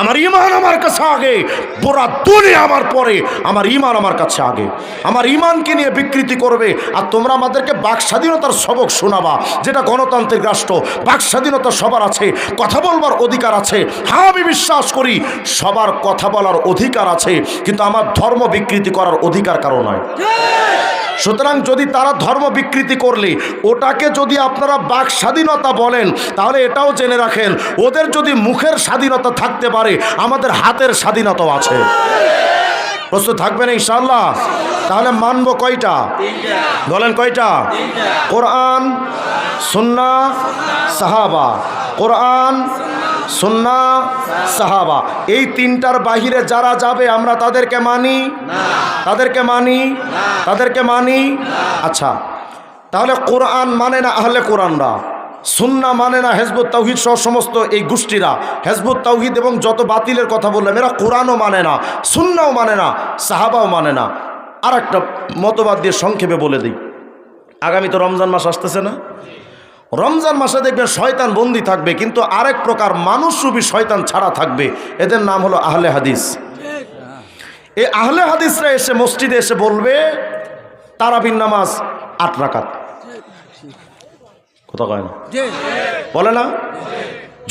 আমার ইমান আমার কাছে আগে, পুরা দুনিয়া আমার পরে, আমার ইমান আমার কাছে আগে। আমার ইমানকে নিয়ে বিকৃতি করবে, আর তোমরা আমাদেরকে বাক স্বাধীনতার সবক শোনাবা, যেটা গণতান্ত্রিক রাষ্ট্র। বাক স্বাধীনতা সবার আছে, কথা বলবার অধিকার আছে। হ্যাঁ, আমি বিশ্বাস করি সবার কথা বলার অধিকার আছে, কিন্তু আমার ধর্ম বিকৃতি করার অধিকার কারো নয়। সুতরাং যদি তারা ধর্ম বিকৃতি করলে ওটাকে যদি আপনারা বাক স্বাধীনতা বলেন, তাহলে এটাও জেনে রাখেন, ওদের যদি মুখের স্বাধীনতা থাকতে পারে, আমাদের হাতের স্বাধীনতাও আছে। প্রস্তুত থাকবেন ইনশাআল্লাহ? তাহলে মানব কয়টা? বলেন কয়টা? কোরআন, সুন্নাহ, সাহাবা। কোরআন, সুন্নাহ, সাহাবা, এই তিনটার বাহিরে যারা যাবে আমরা তাদেরকে মানি? তাদেরকে মানি? তাদেরকে মানি? আচ্ছা, তাহলে কোরআন মানে না আহলে কোরআনরা, সুন্নাহ মানে না হিজবুত তাওহীদ সহ সমস্ত এই গোষ্ঠীরা। হিজবুত তাওহীদ এবং যত বাতিলের কথা বললাম, এরা কোরআনও মানে না, সুন্নাহও মানে না, সাহাবাও মানে না। আর একটা মতবাদ দিয়ে সংক্ষেপে বলে দিই, আগামী তো রমজান মাস আসতেছে না? রমজান মাসে দেখবেন শয়তান বন্দি থাকবে, কিন্তু আরেক প্রকার মানুষরূপী শয়তান ছাড়া থাকবে। এদের নাম হলো আহলে হাদিস। এই আহলে হাদিসরা এসে মসজিদে এসে বলবে তারাবির নামাজ 8 রাকাত। কথা কয় না, বলে না?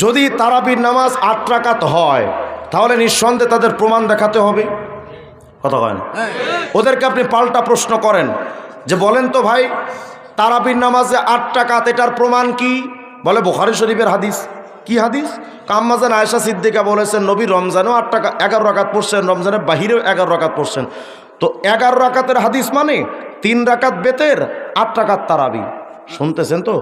যদি তারাবির নামাজ 8 রাকাত হয় তাহলে নিঃসন্দেহে তাদের প্রমাণ দেখাতে হবে। কথা কয় না? ওদেরকে আপনি পাল্টা প্রশ্ন করেন যে বলেন তো ভাই, তারাবির নামাজে 8 রাকাত, এটার প্রমাণ কি? বলে বুখারী শরীফের হাদিস। কি হাদিস? আম্মাজান আয়েশা সিদ্দিকা বলেছেন নবী রমজানেও 11 রাকাত পড়ছেন, রমজানের বাহিরেও 11 রাকাত পড়ছেন। তো 11 রাকাতের হাদিস মানে 3 রাকাত বেতের, 8 রাকাত তারাবি। শুনতেছেন তো?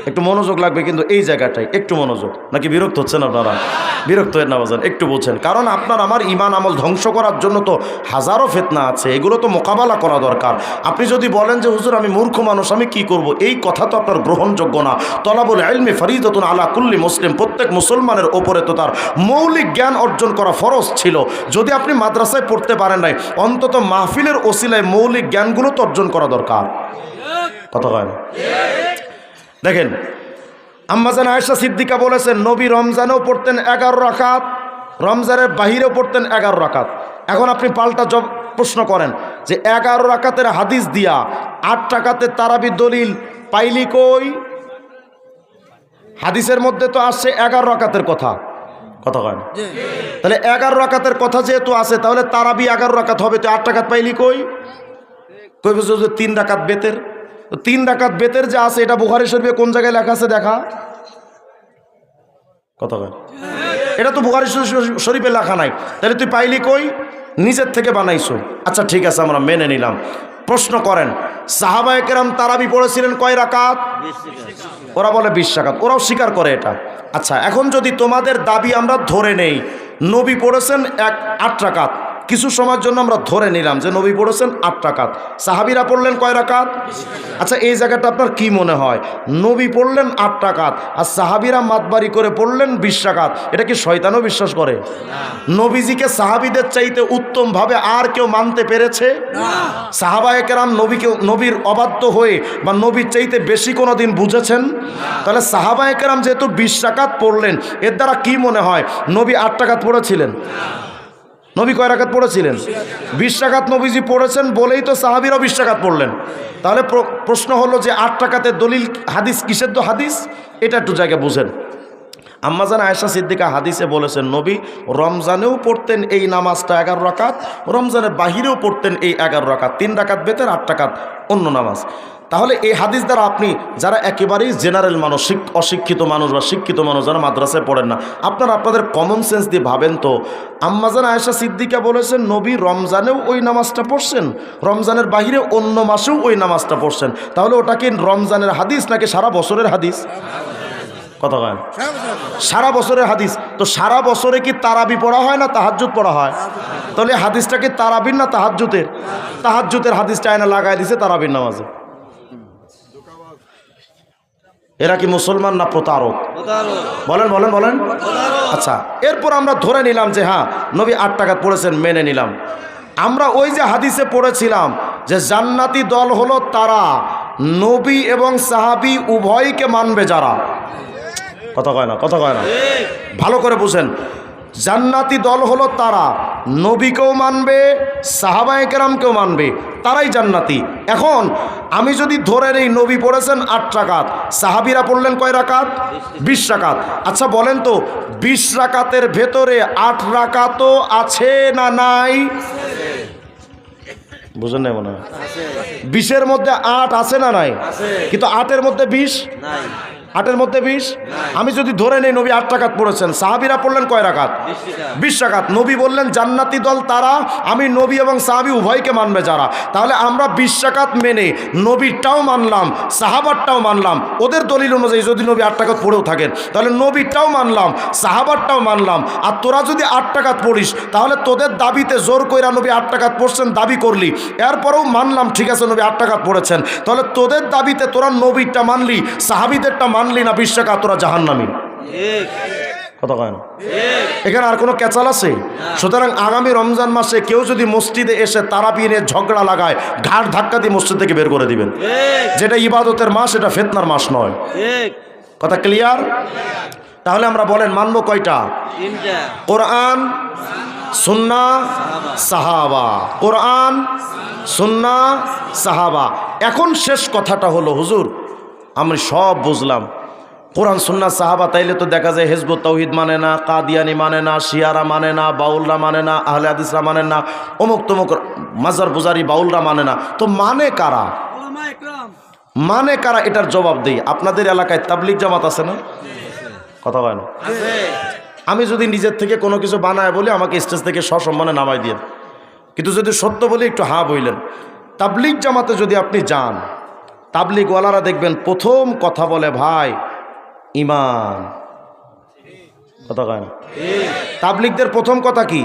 একটু মনোযোগ লাগবে কিন্তু এই জায়গাটাই, একটু মনোযোগ। নাকি বিরক্ত হচ্ছেন আপনারা? বিরক্ত হয়ে না বাজান, একটু বোঝেন। কারণ আপনার আমার ইমান আমল ধ্বংস করার জন্য তো হাজারো ফিতনা আছে, এগুলো তো মোকাবেলা করা দরকার। আপনি যদি বলেন যে হুজুর আমি মূর্খ মানুষ, আমি কি করব, এই কথা তো আপনার গ্রহণযোগ্য না। তলাবুল ইলমি ফরিদাতুন আলা কুল্লি মুসলিম, প্রত্যেক মুসলমানের ওপরে তো তার মৌলিক জ্ঞান অর্জন করা ফরজ ছিল। যদি আপনি মাদ্রাসায় পড়তে পারেন নাই, অন্তত মাহফিলের ওসিলায় মৌলিক জ্ঞানগুলো তো অর্জন করা দরকার। কথা হয় না? দেখেন, আম্মাজান আয়েশা সিদ্দিকা বলেছেন নবী রমজানেও পড়তেন 11 রাকাত, রমজানের বাহিরেও পড়তেন 11 রাকাত। এখন আপনি পাল্টা প্রশ্ন করেন যে 11 রাকাতের হাদিস দিয়া 8 রাকাতের তারাবি দলিল পাইলি কই? হাদিসের মধ্যে তো আসছে 11 রাকাতের কথা। কথা কয় না? তাহলে 11 রাকাতের কথা যেহেতু আছে, তাহলে তারাবি 11 রাকাত হবে, তো 8 রাকাত পাইলি কই? কই বুঝো যে 3 রাকাত বেতের। 3 রাকাত বেতের যে আছে, এটা বুখারী শরীফে কোন জায়গায় লেখা আছে দেখা? কথা কয়? এটা তো বুখারী শরীফে লেখা নাই, তাহলে তুই পাইলি কই? নিজের থেকে বানাইছো। আচ্ছা ঠিক আছে, আমরা মেনে নিলাম। প্রশ্ন করেন সাহাবায়ে কেরাম তারাবি পড়েছিলেন কয় রাকাত? ওরা বলে 20 রাকাত, ওরাও স্বীকার করে এটা। আচ্ছা, এখন যদি তোমাদের দাবি আমরা ধরে নেই নবী পড়েছেন 8 রাকাত, কিছু সময়ের জন্য আমরা ধরে নিলাম যে নবী পড়েছেন 8 রাকাত, সাহাবীরা পড়লেন কয় রাকাত? আচ্ছা, এই জায়গাটা আপনার কি মনে হয়? নবী পড়লেন 8 রাকাত আর সাহাবীরা মাতবারি করে পড়লেন 20 রাকাত, এটা কি শয়তানও বিশ্বাস করে? নবীজিকে সাহাবীদের চাইতে উত্তমভাবে আর কেউ মানতে পেরেছে? সাহাবায়ে কেরাম নবীর অবাধ্য হয়ে বা নবীর চাইতে বেশি কোনো দিন বুঝেছেন? তাহলে সাহাবায়ে কেরাম যেহেতু 20 রাকাত পড়লেন, এর দ্বারা কি মনে হয় নবী 8 রাকাত পড়েছিলেন? নবী কয় রাকাত পড়েছিলেন? 20 রাকাত নবীজি পড়েছেন বলেই তো সাহাবীরাও 20 রাকাত পড়লেন। তাহলে প্রশ্ন হলো যে 8 রাকাতের দলিল হাদিস কিসের তো হাদিস? এটা একটু জায়গা বুঝেন। আম্মাজান আয়েশা সিদ্দিকা হাদিসে বলেছেন নবী রমজানেও পড়তেন এই নামাজটা 11 রাকাত, রমজানের বাহিরেও পড়তেন এই 11 রাকাত, 3 রাকাত বেতের, 8 রাকাত অন্য নামাজ। তাহলে এই হাদিস দ্বারা আপনি যারা একেবারেই জেনারেল মানুষ, অশিক্ষিত মানুষ বা শিক্ষিত মানুষ যারা মাদ্রাসায় পড়েন না, আপনাদের কমন সেন্স দিয়ে ভাবেন তো, আম্মাজান আয়েশা সিদ্দিকা বলেছেন নবী রমজানেও ওই নামাজটা পড়ছেন, রমজানের বাহিরে অন্য মাসেও ওই নামাজটা পড়ছেন, তাহলে ওটা কি রমজানের হাদিস নাকি সারা বছরের হাদিস? কথা কয়? সারা বছরের হাদিস। তো সারা বছরে কি তারাবি পড়া হয় না তাহাজ্জুদ পড়া হয়? তাহলে হাদিসটা কি তারাবির না তাহাজ্জুদের? তাহাজ্জুদের হাদিসটা আয়না লাগাই দিছে তারাবির নামাজে। এরা কি মুসলমান না প্রতারক? বলেন বলেন বলেন। আচ্ছা, এরপর আমরা ধরে নিলাম যে হ্যাঁ নবী 8 রাকাত পড়েছেন, মেনে নিলাম। আমরা ওই যে হাদিসে পড়েছিলাম যে জান্নাতি দল হলো তারা নবী এবং সাহাবী উভয়কে মানবে যারা। কথা কয় না? কথা কয় না? ভালো করে বুঝেন, জান্নাতি দল হলো তারা নবীকেও মানবে, সাহাবায়ে কেরামকেও মানবে, তারাই জান্নাতি। এখন আমি যদি ধরে নেই নবী পড়েছেন 8 রাকাত, সাহাবীরা পড়লেন কয় রাকাত? 20 রাকাত। আচ্ছা বলেন তো 20 রাকাতের ভেতরে 8 রাকাতও আছে না নাই? বুঝেন নাই মনে হয়? 20-এর মধ্যে 8 আছে না নাই? কিন্তু 8-এর মধ্যে 20 নাই। 8-এর মধ্যে 20। আমি যদি ধরে নেই নবী 8 রাকাত পড়েছেন, সাহাবীরা পড়লেন কয় রাকাত? 20 রাকাত। নবী বললেন জান্নাতি দল তারা, আমি নবী এবং সাহাবী উভয়কে মানবে যারা। তাহলে আমরা 20 রাকাত মেনে নবীরটাও মানলাম, সাহাবারটাও মানলাম। ওদের দলিল অনুযায়ী যদি নবী 8 রাকাত পড়েও থাকেন, তাহলে নবীরটাও মানলাম, সাহাবারটাও মানলাম। আর তোরা যদি 8 রাকাত পড়িস, তাহলে তোদের দাবিতে জোর কইরা নবী 8 রাকাত পড়ছেন দাবি করলি, এরপরেও মানলাম ঠিক আছে নবী 8 রাকাত পড়েছেন, তাহলে তোদের দাবিতে তোরা নবীরটা মানলি, সাহাবীদেরটা মানলি না, 20 রাকাত তোরা জাহান্নামী। কথা কয় না? এখানে আর কোনো ক্যাচাল আছে? সুতরাং আগামী রমজান মাসে কেউ যদি মসজিদে এসে তারাবির নিয়ে ঝগড়া লাগায়, ঘাড় ধাক্কা দিয়ে মসজিদ থেকে বের করে দিবেন। যেটা ইবাদতের মাস, এটা ফিতনার মাস নয়। কথা ক্লিয়ার? তাহলে আমরা বলেন মানবো কয়টা? কোরআন, সুন্নাহ, সাহাবা। কোরআন, সুন্নাহ, সাহাবা। এখন শেষ কথাটা হলো, হুজুর আমি সব বুঝলাম, কোরআন সুন্নাহ সাহাবা, তাইলে তো দেখা যায় হিজবুত তাওহীদ মানে না, কাদিয়ানি মানে না, শিয়ারা মানে না, বাউলরা মানে না, আহলে হাদিসরা মানে না, অমুক তমুক মাজার বুজারি বাউলরা মানে না, তো মানে কারা? মানে কারা? এটার জবাব দেই। আপনাদের এলাকায় তাবলিগ জামাত আছে না? কথা হয় না? আমি যদি নিজের থেকে কোনো কিছু বানায় বলি, আমাকে স্টেজ থেকে সসম্মানে নামাই দিয়ে, কিন্তু যদি সত্য বলি একটু হা বইলেন। তাবলিগ জামাতে যদি আপনি যান, তাবলিগওয়ালারা দেখবেন প্রথম কথা বলে ভাই ঈমান। কথা কয় না? তাবলিগদের প্রথম কথা কি?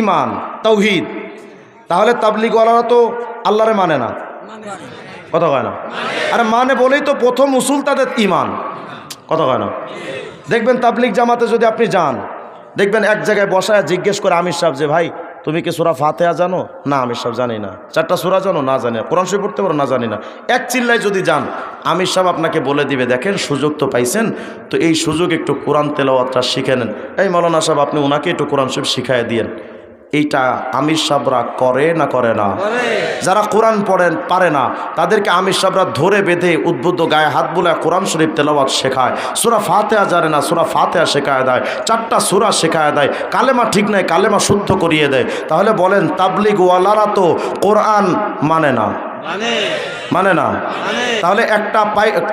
ঈমান, তাওহীদ। তাহলে তাবলিগওয়ালারা তো আল্লাহরে মানে না। কথা কয় না? আরে মানে বলেই তো প্রথম উসুল তাদের ঈমান। কথা কয় না? দেখবেন তাবলিগ জামাতে যদি আপনি যান, দেখবেন এক জায়গায় বসায় জিজ্ঞেস করে আমির সাহেব যে ভাই তুমি কি সূরা ফাতিহা জানো? না আমির সাহেব জানি না। 4টা সূরা জানো? না জানি না। কোরআন শরীফ পড়তে পারো? না জানি না। এক চিল্লায় যদি যান, আমির সাহেব আপনাকে বলে দিবে দেখেন সুযোগ তো পাইছেন, তো এই সুযোগ একটু কোরআন তেলাওয়াতটা শিখে নেন। এই মৌলানা সাহেব আপনি ওনাকে একটু কোরআন শরীফ শিখাই দিয়েন। এইটা আমির সাহেবরা করে না করে না? যারা কোরআন পড়েন পারে না তাদেরকে আমির সাহেবরা ধরে বেঁধে উদ্বুদ্ধ গায়ে হাত বুলায় কোরআন শরীফ তেলাওয়াত শেখায়। সূরা ফাতিহা জানে না, সূরা ফাতিহা শেখায় দেয়। 4টা সূরা শেখায় দেয়। কালেমা ঠিক নাই, কালেমা শুদ্ধ করিয়ে দেয়। তাহলে বলেন তাবলিগওয়ালারা তো কোরআন মানে না? মানে না? তাহলে একটা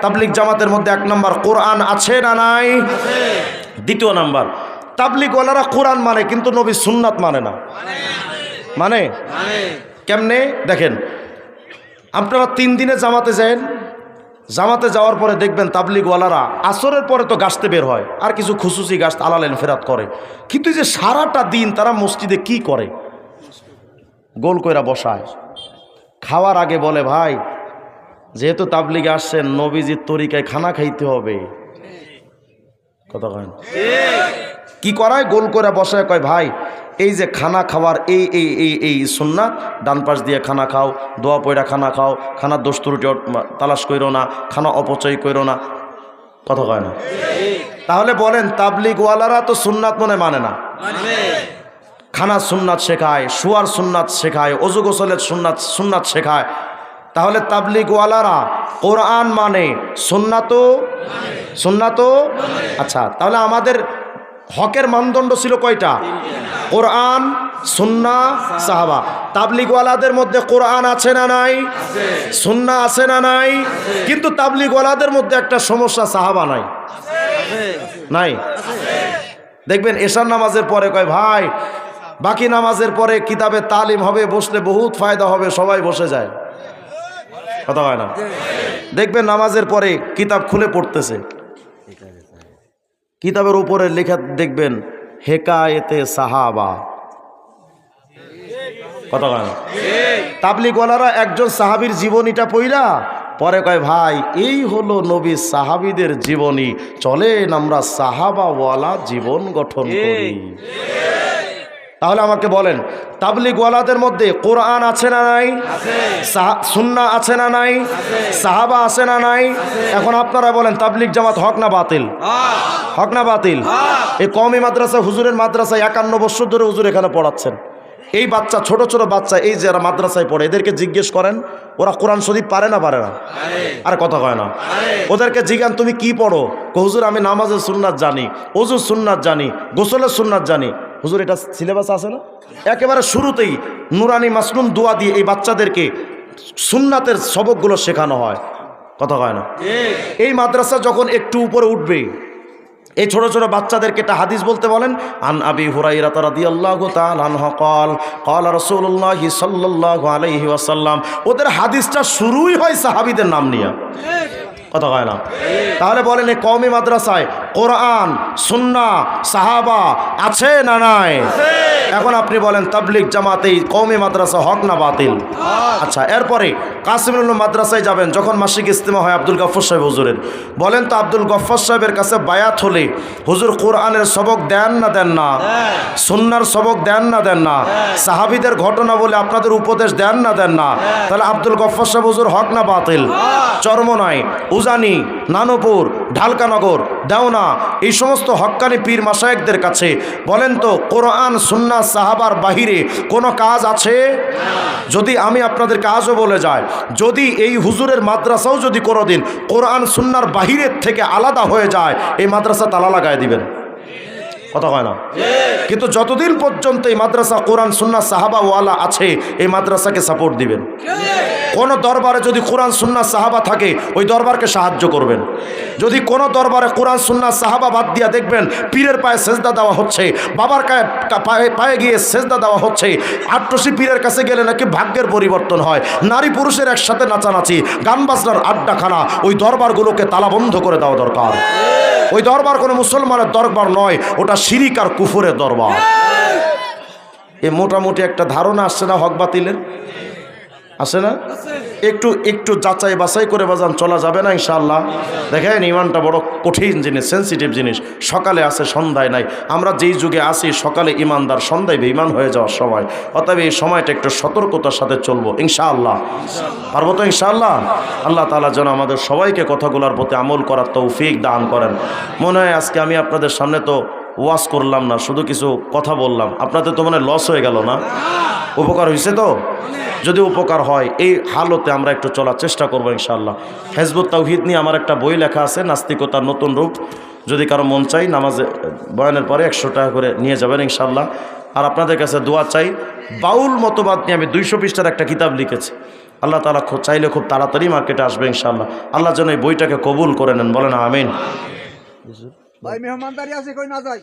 তাবলিগ জামাতের মধ্যে 1 নম্বর কোরআন আছে না নাই? দ্বিতীয় নম্বর, তাবলিগওয়ালারা কোরআন মানে কিন্তু নবী সুন্নাত মানে না। মানে কেমনে? দেখেন, আপনারা 3 দিনে জামাতে যান, জামাতে যাওয়ার পরে দেখবেন তাবলিগওয়ালারা আসরের পরে তো গাছতে বের হয়, আর কিছু খুশুসি গাছ আলালেন ফেরাত করে, কিন্তু যে সারাটা দিন তারা মসজিদে কি করে? গোল কইরা বসায়। খাওয়ার আগে বলে ভাই যেহেতু তাবলিগে আসছেন, নবীজির তরিকায় খানা খাইতে হবে। কথা কয়? কি করায়? গোল করে বসায়, কয় ভাই এই যে খানা খাওয়ার এই এই এই এই সুন্নাত, ডান পাশ দিয়ে খানা খাও, দোয়া পয়রা খানা খাও, খানার দোষ ত্রুটি তালাশ করো না, খানা অপচয় করো না। কথা কয় না? তাহলে বলেন তাবলিগওয়ালারা তো সুন্নাত মানে না? খানা সুন্নাত শেখায়, শুয়ার সুন্নাত শেখায়, অজু গোসলের সুন্নাত শেখায়। তাহলে তাবলিগওয়ালারা কোরআন মানে, সুন্নাত। আচ্ছা, তাহলে আমাদের হকের মানদণ্ড ছিল কয়টা? কোরআন, সুন্নাহ, সাহাবা। তাবলিগওয়ালাদের মধ্যে কোরআন আছে না নাই? সুন্নাহ আছে না নাই? কিন্তু তাবলিগওয়ালাদের মধ্যে একটা সমস্যা, সাহাবা নাই। নাই? দেখবেন এশার নামাজের পরে কয় ভাই বাকি নামাজের পরে কিতাবে তালিম হবে, বসলে বহুত ফায়দা হবে, সবাই বসে যায়। কথা হয় না? দেখবেন নামাজের পরে কিতাব খুলে পড়তেছে, কিতাবের উপরে লেখা দেখবেন হেকায়েতে সাহাবা। কথা কয় না? তাবলিগওয়ালারা একজন সাহাবীর জীবনীটা পড়া পরে কয় ভাই এই হলো নবী সাহাবীদের জীবনী, চলেন আমরা সাহাবাওয়ালা জীবন গঠন করি। তাহলে আমাকে বলেন তাবলিগওয়ালাদের মধ্যে কোরআন আছে না নাই? সুন্নাহ আছে না নাই? সাহাবা আছে না নাই? এখন আপনারা বলেন তাবলিগ জামাত হক না বাতিল? হক না বাতিল? এই কওমি মাদ্রাসা, হুজুরের মাদ্রাসায় 51 বছর ধরে হুজুর এখানে পড়াচ্ছেন। এই বাচ্চা, ছোট ছোট বাচ্চা, এই যারা মাদ্রাসায় পড়ে, এদেরকে জিজ্ঞেস করেন ওরা কোরআন শরীফ পারে না? পারে না? আর কথা কয় না? ওদেরকে জিজ্ঞান তুমি কি পড়ো? হুজুর আমি নামাজের সুন্নাত জানি, ওযুর সুন্নাত জানি, গোসলের সুন্নাত জানি। হুজুর এটা সিলেবাস আছে না? একেবারে শুরুতেই নুরানি মাসনুন দোয়া দিয়ে এই বাচ্চাদেরকে সুন্নাতের সবকগুলো শেখানো হয়। কথা কয় না? এই মাদ্রাসা যখন একটু উপরে উঠবে, এই ছোট ছোট বাচ্চাদেরকে একটা হাদিস বলতে বলেন, আন আবি হুরায়রা রাদিয়াল্লাহু তাআলা আনহু قال قال রাসূলুল্লাহ সাল্লাল্লাহু আলাইহি ওয়াসাল্লাম। ওদের হাদিসটা শুরুই হয় সাহাবীদের নাম নিয়ে। কথা কয় না? তাহলে বলেন এই কওমি মাদ্রাসায় কোরআন সুন্নাহ সাহাবা আছে না নাই? এখন আপনি বলেন তাবলিগ জামাত এই কওমি মাদ্রাসা হক না বাতিল? আচ্ছা, এরপরে কাসিমুল মাদ্রাসায় যাবেন, যখন মাসিক ইজতিমা হয় আব্দুল গফফার সাহেব হুজুরের, বলেন তো আব্দুল গফফার সাহেবের কাছে বায়াত হলে হুজুর কোরআনের সবক দেন না দেন না? সুন্নাহর সবক দেন না দেন না? সাহাবীদের ঘটনা বলে আপনাদের উপদেশ দেন না দেন না? তাহলে আব্দুল গফফার সাহেব হুজুর হক না বাতিল? চরমনাই, উজানি, নানুপুর, ঢালকানগর, দেওনা, এই সমস্ত হক্কানি পীর মাশায়েখদের কাছে বলেন তো কোরআন সুন্নাহ সাহাবার বাহিরে কোনো কাজ আছে? যদি আমি আপনাদেরকে আজও বলে যাই, যদি এই হুজুরের মাদ্রাসাও যদি কোনোদিন কোরআন সুন্নাহর বাহিরের থেকে আলাদা হয়ে যায়, এই মাদ্রাসা তালা লাগায় দিবেন। কথা হয় না? কিন্তু যতদিন পর্যন্ত এই মাদ্রাসা কোরআন সুন্নাহ সাহাবা ওয়ালা আছে, এই মাদ্রাসাকে সাপোর্ট দিবেন। কোন দরবারে যদি কোরআন সুন্নাহ সাহাবা থাকে, ওই দরবারকে সাহায্য করবেন। যদি কোন দরবারে কোরআন সুন্নাহ সাহাবা বাদ দিয়া দেখবেন পীরের পায়ে সেজদা দেওয়া হচ্ছে, বাবার পায়ে গিয়ে সেজদা দেওয়া হচ্ছে, আট্টসি পীরের কাছে গেলে নাকি ভাগ্যের পরিবর্তন হয়, নারী পুরুষের একসাথে নাচানাচি, গান বাজনার আড্ডাখানা, ওই দরবারগুলোকে তালাবন্ধ করে দেওয়া দরকার। ওই দরবার কোনো মুসলমানের দরবার নয়, ওটা শিরিক আর কুফরের দরবার। এ মোটামুটি একটা ধারণা আসছে না হক বাতিলের? আসে না? একটু যাচাই বাছাই করে বাজান চলা যাবে না ইনশাআল্লাহ? দেখেন ইমানটা বড় কঠিন জিনিস, সেন্সিটিভ জিনিস। সকালে আছে সন্ধ্যায় নাই। আমরা যেই যুগে আছি সকালে ইমানদার, সন্ধ্যায় বেঈমান হয়ে যাওয়ার সময়। অতএব এই সময়টা একটু সতর্কতার সাথে চলবো ইনশাআল্লাহ। পারবো তো ইনশাআল্লাহ? আল্লাহ তাআলা যেন আমাদের সবাইকে কথাগুলোর প্রতি আমল করার তৌফিক দান করেন। মনে হয় আজকে আমি আপনাদের সামনে তো ওয়াজ করলাম না, শুধু কিছু কথা বললাম। আপনাদের তো মনে লস হয়ে গেল না? উপকার হয়েছে তো? যদি উপকার হয় এই হালতে আমরা একটু চলার চেষ্টা করবো ইনশাআল্লাহ। হিজবুত তাওহীদ নিয়ে আমার একটা বই লেখা আছে, নাস্তিকতার নতুন রূপ। যদি কারো মন চাই নামাজে বয়ানের পরে 100 টাকা করে নিয়ে যাবেন ইনশাআল্লাহ। আর আপনাদের কাছে দোয়া চাই। বাউল মতবাদ নিয়ে আমি 200 পৃষ্ঠার একটা কিতাব লিখেছি। আল্লাহ তাআলা চাইলে খুব তাড়াতাড়ি মার্কেটে আসবে ইনশাআল্লাহ। আল্লাহ যেন এই বইটাকে কবুল করে নেন, বলেন আমিন। ভাই মেহমানদারি আছে, কই না যায়।